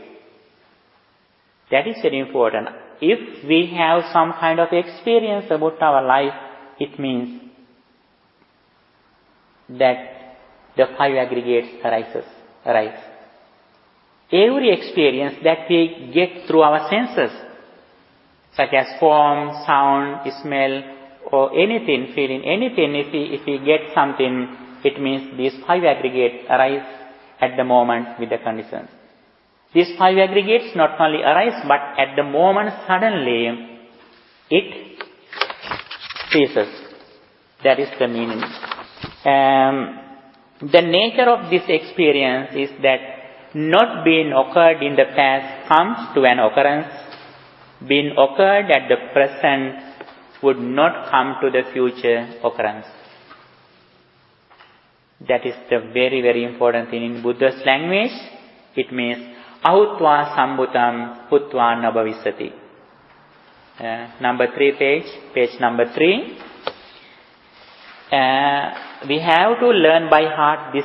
That is very important. If we have some kind of experience about our life, it means that the 5 aggregates arise. Every experience that we get through our senses, such as form, sound, smell, or anything, feeling, anything, if we get something, it means these 5 aggregates arise at the moment with the conditions. These 5 aggregates not only arise, but at the moment suddenly it ceases. That is the meaning. The nature of this experience is that not being occurred in the past comes to an occurrence. Being occurred at the present would not come to the future occurrence. That is the very, very important thing. In Buddha's language, it means ahutva sambhutam putva nabhavisati. Number 3 page number 3. We have to learn by heart this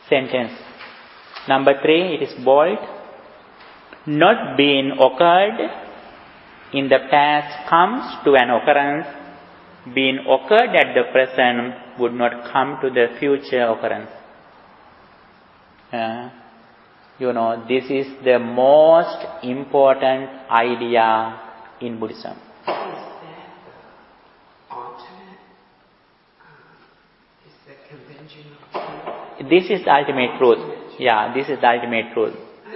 sentence. Number 3, it is bold. Not being occurred in the past comes to an occurrence. Being occurred at the present would not come to the future occurrence. This is the most important idea in Buddhism. Is that the ultimate? Is the conventional truth? This is the ultimate truth. Yeah, this is the ultimate truth. I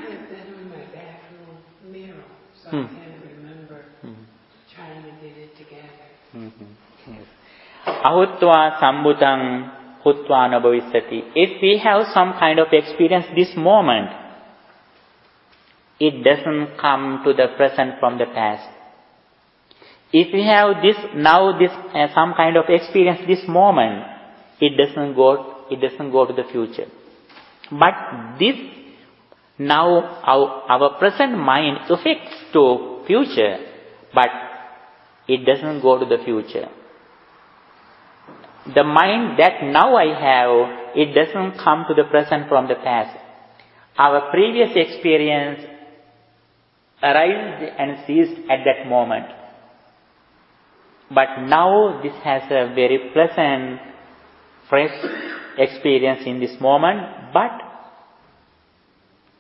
have that on my bathroom mirror, so I can't remember trying to get it together. Yes. Ahutva sambhutang hutva nabhavisati. If we have some kind of experience this moment, it doesn't come to the present from the past. If we have this some kind of experience this moment, it doesn't go to the future. But this now our present mind affects to future, but it doesn't go to the future. The mind that now I have, it doesn't come to the present from the past. Our previous experience arises and ceased at that moment. But now this has a very pleasant, fresh experience in this moment. But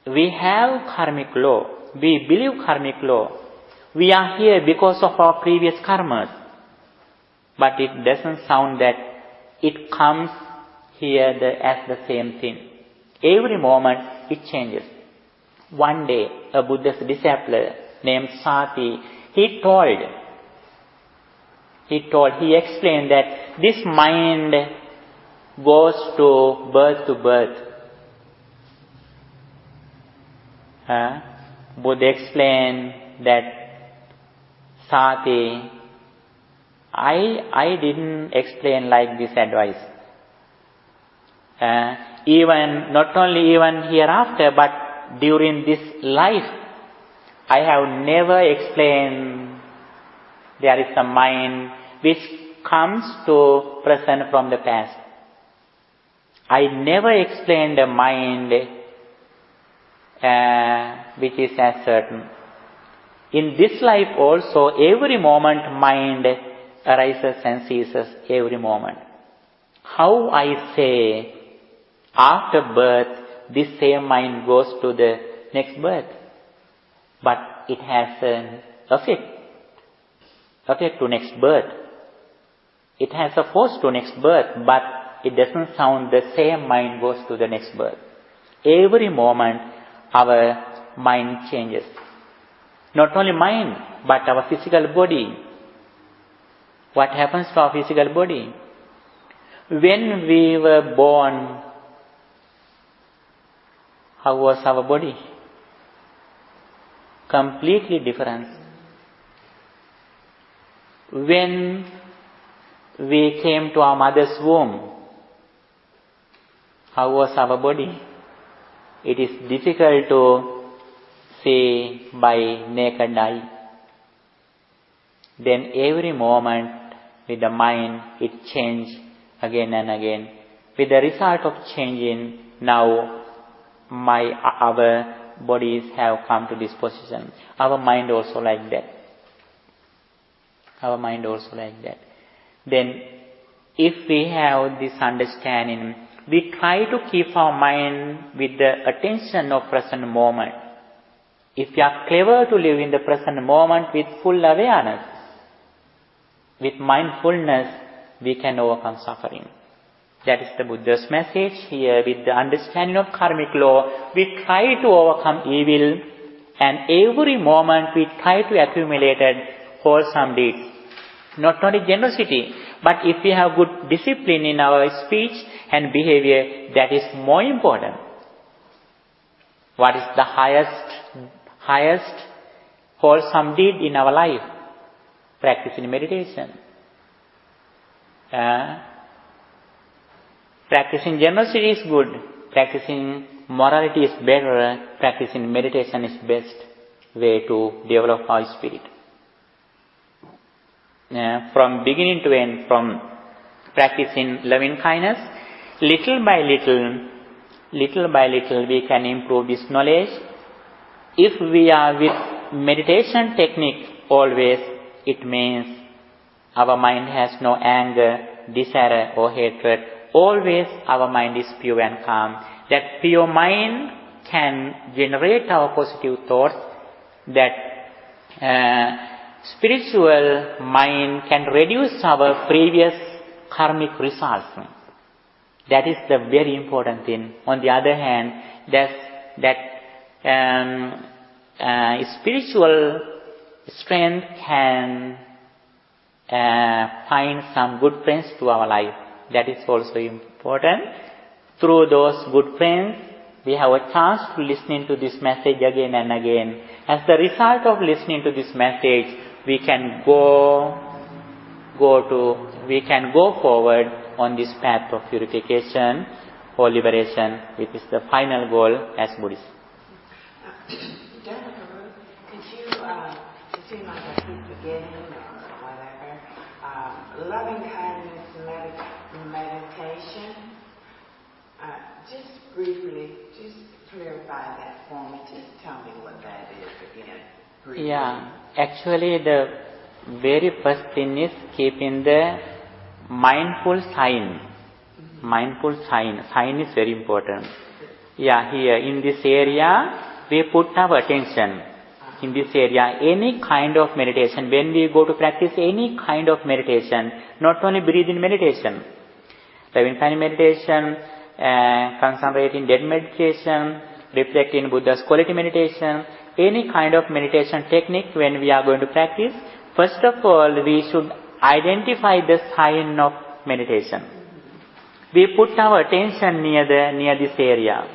we have karmic law. We believe karmic law. We are here because of our previous karmas. But it doesn't sound that it comes here as the same thing. Every moment it changes. One day, a Buddha's disciple named Sati, he explained that this mind goes to birth. Buddha explained that, Sati, I didn't explain like this advice. Not only even hereafter, but during this life, I have never explained there is a mind which comes to present from the past. I never explained a mind which is as certain. In this life also, every moment mind arises and ceases every moment. How I say, after birth, this same mind goes to the next birth. But it has an effect to next birth. It has a force to next birth, but it doesn't sound the same mind goes to the next birth. Every moment, our mind changes. Not only mind, but our physical body. What happens to our physical body? When we were born, how was our body? Completely different. When we came to our mother's womb, how was our body? It is difficult to see by naked eye. Then every moment with the mind, it changes again and again. With the result of changing, now our bodies have come to this position. Our mind also like that. Then, if we have this understanding, we try to keep our mind with the attention of present moment. If we are clever to live in the present moment with full awareness, with mindfulness, we can overcome suffering. That is the Buddha's message here. With the understanding of karmic law, we try to overcome evil, and every moment we try to accumulate wholesome deeds. Not only generosity, but if we have good discipline in our speech and behavior, that is more important. What is the highest wholesome deed in our life? Practicing meditation. Practicing generosity is good. Practicing morality is better. Practicing meditation is best way to develop our spirit. From beginning to end, from practicing loving kindness, little by little, we can improve this knowledge. If we are with meditation technique always, it means our mind has no anger, desire or hatred. Always our mind is pure and calm. That pure mind can generate our positive thoughts, that spiritual mind can reduce our previous karmic results. That is the very important thing. On the other hand, that spiritual strength can find some good friends to our life. That is also important. Through those good friends, we have a chance to listen to this message again and again. As the result of listening to this message, we can go forward on this path of purification or liberation, which is the final goal as Buddhists. Dhammagaru, could you, it seems like I keep forgetting or whatever, loving kindness meditation, just briefly, just clarify that for me, just tell me what that is again. Briefly. Yeah, actually the very first thing is keeping the mindful sign. Mindful sign. Sign is very important. Yeah, here in this area, we put our attention. In this area, any kind of meditation, when we go to practice any kind of meditation, not only breathing meditation, loving kind meditation, concentrating dead meditation, reflecting Buddha's quality meditation, any kind of meditation technique when we are going to practice, first of all, we should identify the sign of meditation. We put our attention near this area.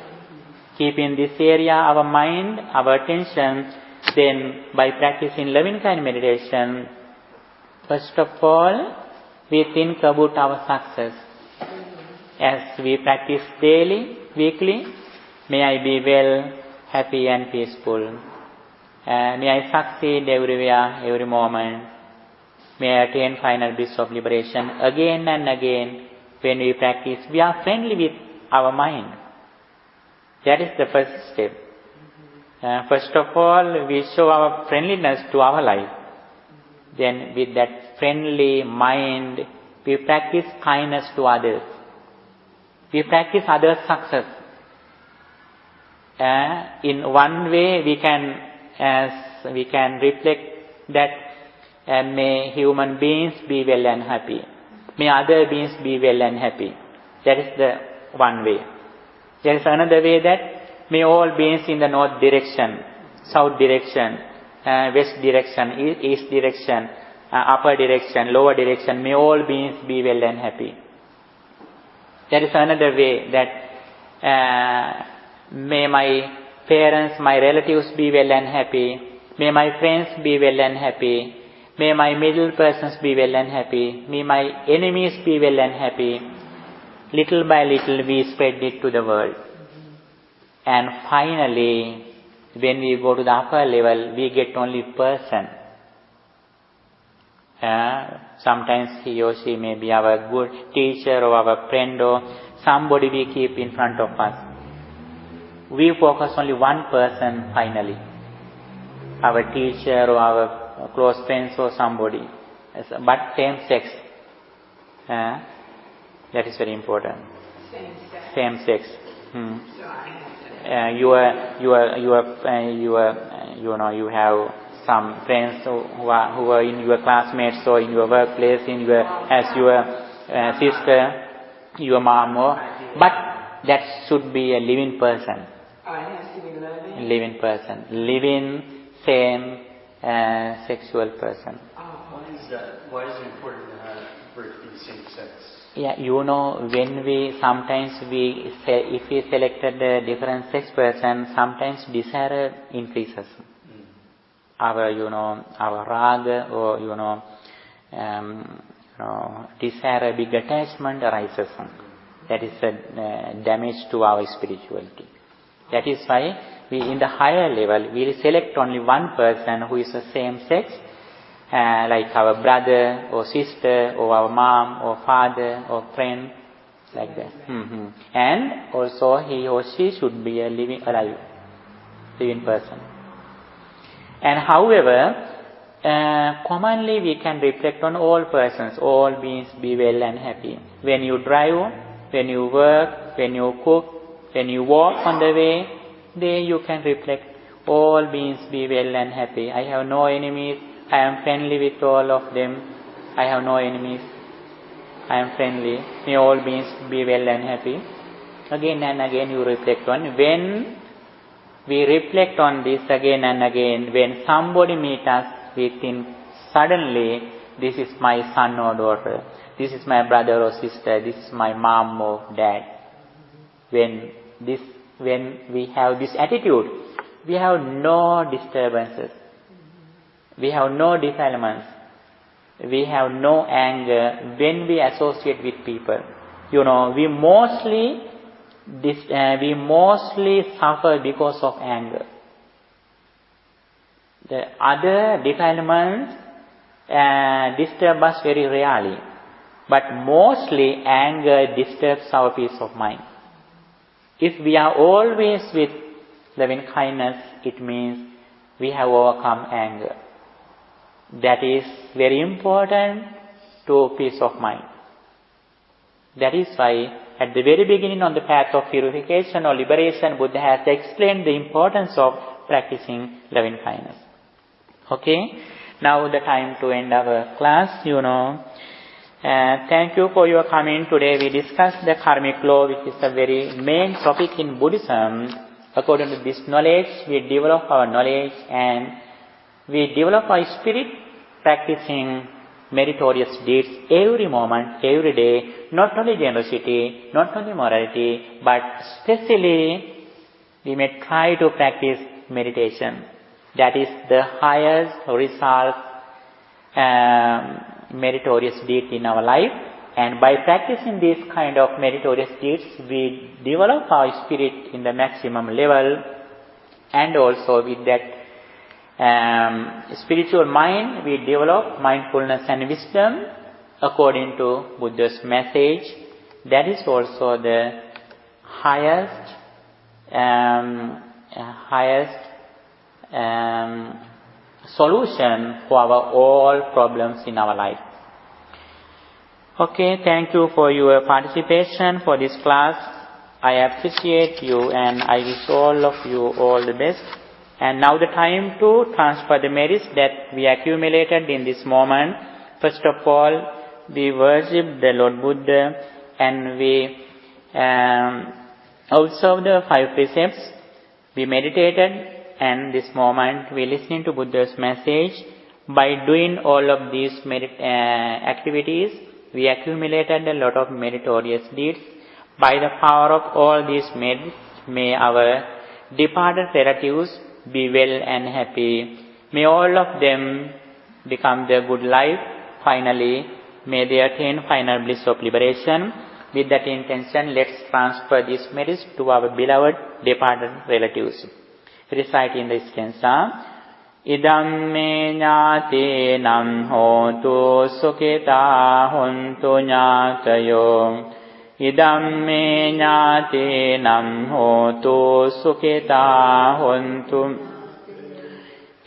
Keep in this area our mind, our attention. Then by practicing loving kind meditation, first of all, we think about our success. As we practice daily, weekly, may I be well, happy and peaceful. May I succeed everywhere, every moment. May I attain final bliss of liberation. Again and again, when we practice, we are friendly with our mind. That is the first step. First of all, we show our friendliness to our life. Then with that friendly mind, we practice kindness to others. We practice others' success. In one way, we can reflect that may human beings be well and happy. May other beings be well and happy. That is the one way. There is another way that may all beings in the north direction, south direction, west direction, east direction, upper direction, lower direction, may all beings be well and happy. There is another way that may my parents, my relatives be well and happy. May my friends be well and happy. May my middle persons be well and happy. May my enemies be well and happy. Little by little we spread it to the world. And finally, when we go to the upper level, we get only person. Sometimes he or she may be our good teacher or our friend or somebody we keep in front of us. We focus only one person finally. Our teacher or our close friends or somebody. But same sex. That is very important. Same sex. You have some friends who are in your classmates or in your workplace, as your sister, your mom, but that should be a living person. Oh, it has to be living? Living person. Living, same sexual person. Why is it important to have birth in the same sex? Yeah, when if we selected a different sex person, sometimes desire increases. Our raga or, desire, a big attachment arises. That is a damage to our spirituality. That is why we, in the higher level, we select only one person who is the same sex, like our brother or sister or our mom or father or friend, like that. And also he or she should be a living person. And however, commonly we can reflect on all persons, all beings be well and happy. When you drive, when you work, when you cook, when you walk on the way, day you can reflect, all beings be well and happy. I have no enemies. I am friendly with all of them. I have no enemies. I am friendly. May all beings be well and happy. Again and again you reflect on. When we reflect on this again and again, when somebody meets us, we think suddenly, this is my son or daughter, this is my brother or sister, this is my mom or dad. When we have this attitude, we have no disturbances, we have no defilements, we have no anger when we associate with people. We mostly suffer because of anger. The other defilements disturb us very rarely, but mostly anger disturbs our peace of mind. If we are always with loving kindness, it means we have overcome anger. That is very important to peace of mind. That is why at the very beginning on the path of purification or liberation, Buddha has explained the importance of practicing loving kindness. Okay, now the time to end our class, Thank you for your coming. Today we discussed the karmic law, which is a very main topic in Buddhism. According to this knowledge, we develop our knowledge and we develop our spirit practicing meritorious deeds every moment, every day. Not only generosity, not only morality, but especially we may try to practice meditation. That is the highest result meritorious deed in our life. And by practicing this kind of meritorious deeds, we develop our spirit in the maximum level. And also with that spiritual mind, we develop mindfulness and wisdom according to Buddha's message. That is also the highest solution for our all problems in our life. Okay, thank you for your participation for this class. I appreciate you and I wish all of you all the best. And now the time to transfer the merits that we accumulated in this moment. First of all, we worship the Lord Buddha and we observe the 5 precepts. We meditated and this moment we listening to Buddha's message. By doing all of these activities, we accumulated a lot of meritorious deeds. By the power of all these merits, may our departed relatives be well and happy. May all of them become their good life. Finally, may they attain final bliss of liberation. With that intention, let's transfer these merits to our beloved departed relatives. Recite in the stanza. Idam me ñāti nam hotu sukhita hontu ñātayo. Idam me ñāti nam hotu sukhita hontu.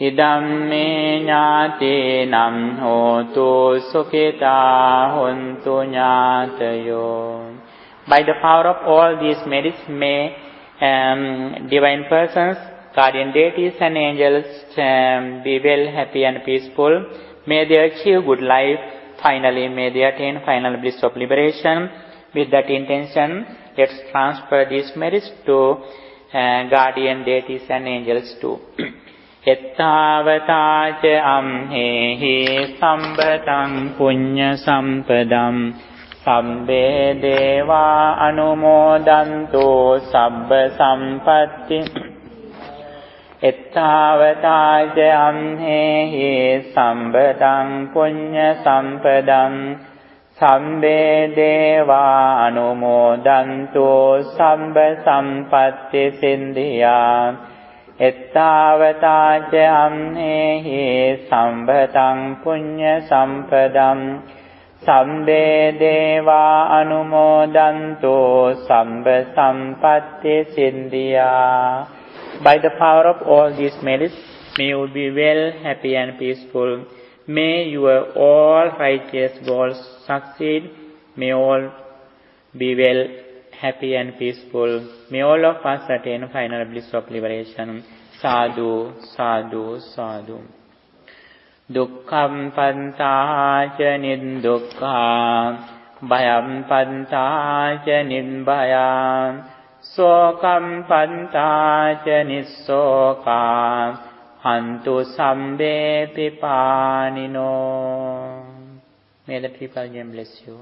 Idam me ñāti nam hotu sukhita hontu ñātayo. By the power of all these merits, may divine persons, guardian deities and angels be well, happy and peaceful. May they achieve good life. Finally, may they attain final bliss of liberation. With that intention, let's transfer these merits to guardian deities and angels too. Ettavata ca amhehi sambhatam punya sampadam sabbe deva anumodanto sabba sampatti. Ettavata ca amhehi sambhatam punya sampadam sabbe deva anumodanto sabba sampatti sindhya. Ettavata ca amhehi sambhatam punya sampadam sabbe deva anumodanto sabba sampatti sindhya. By the power of all these merits, may you be well, happy and peaceful. May your all righteous goals succeed. May all be well, happy and peaceful. May all of us attain final bliss of liberation. Sadhu, sadhu, sadhu. Dukkham pantāca niddukkha, bhayam pantāca nidbhaya, sokam pantāca nissoka, hantu sambe pipanino. May the people bless you.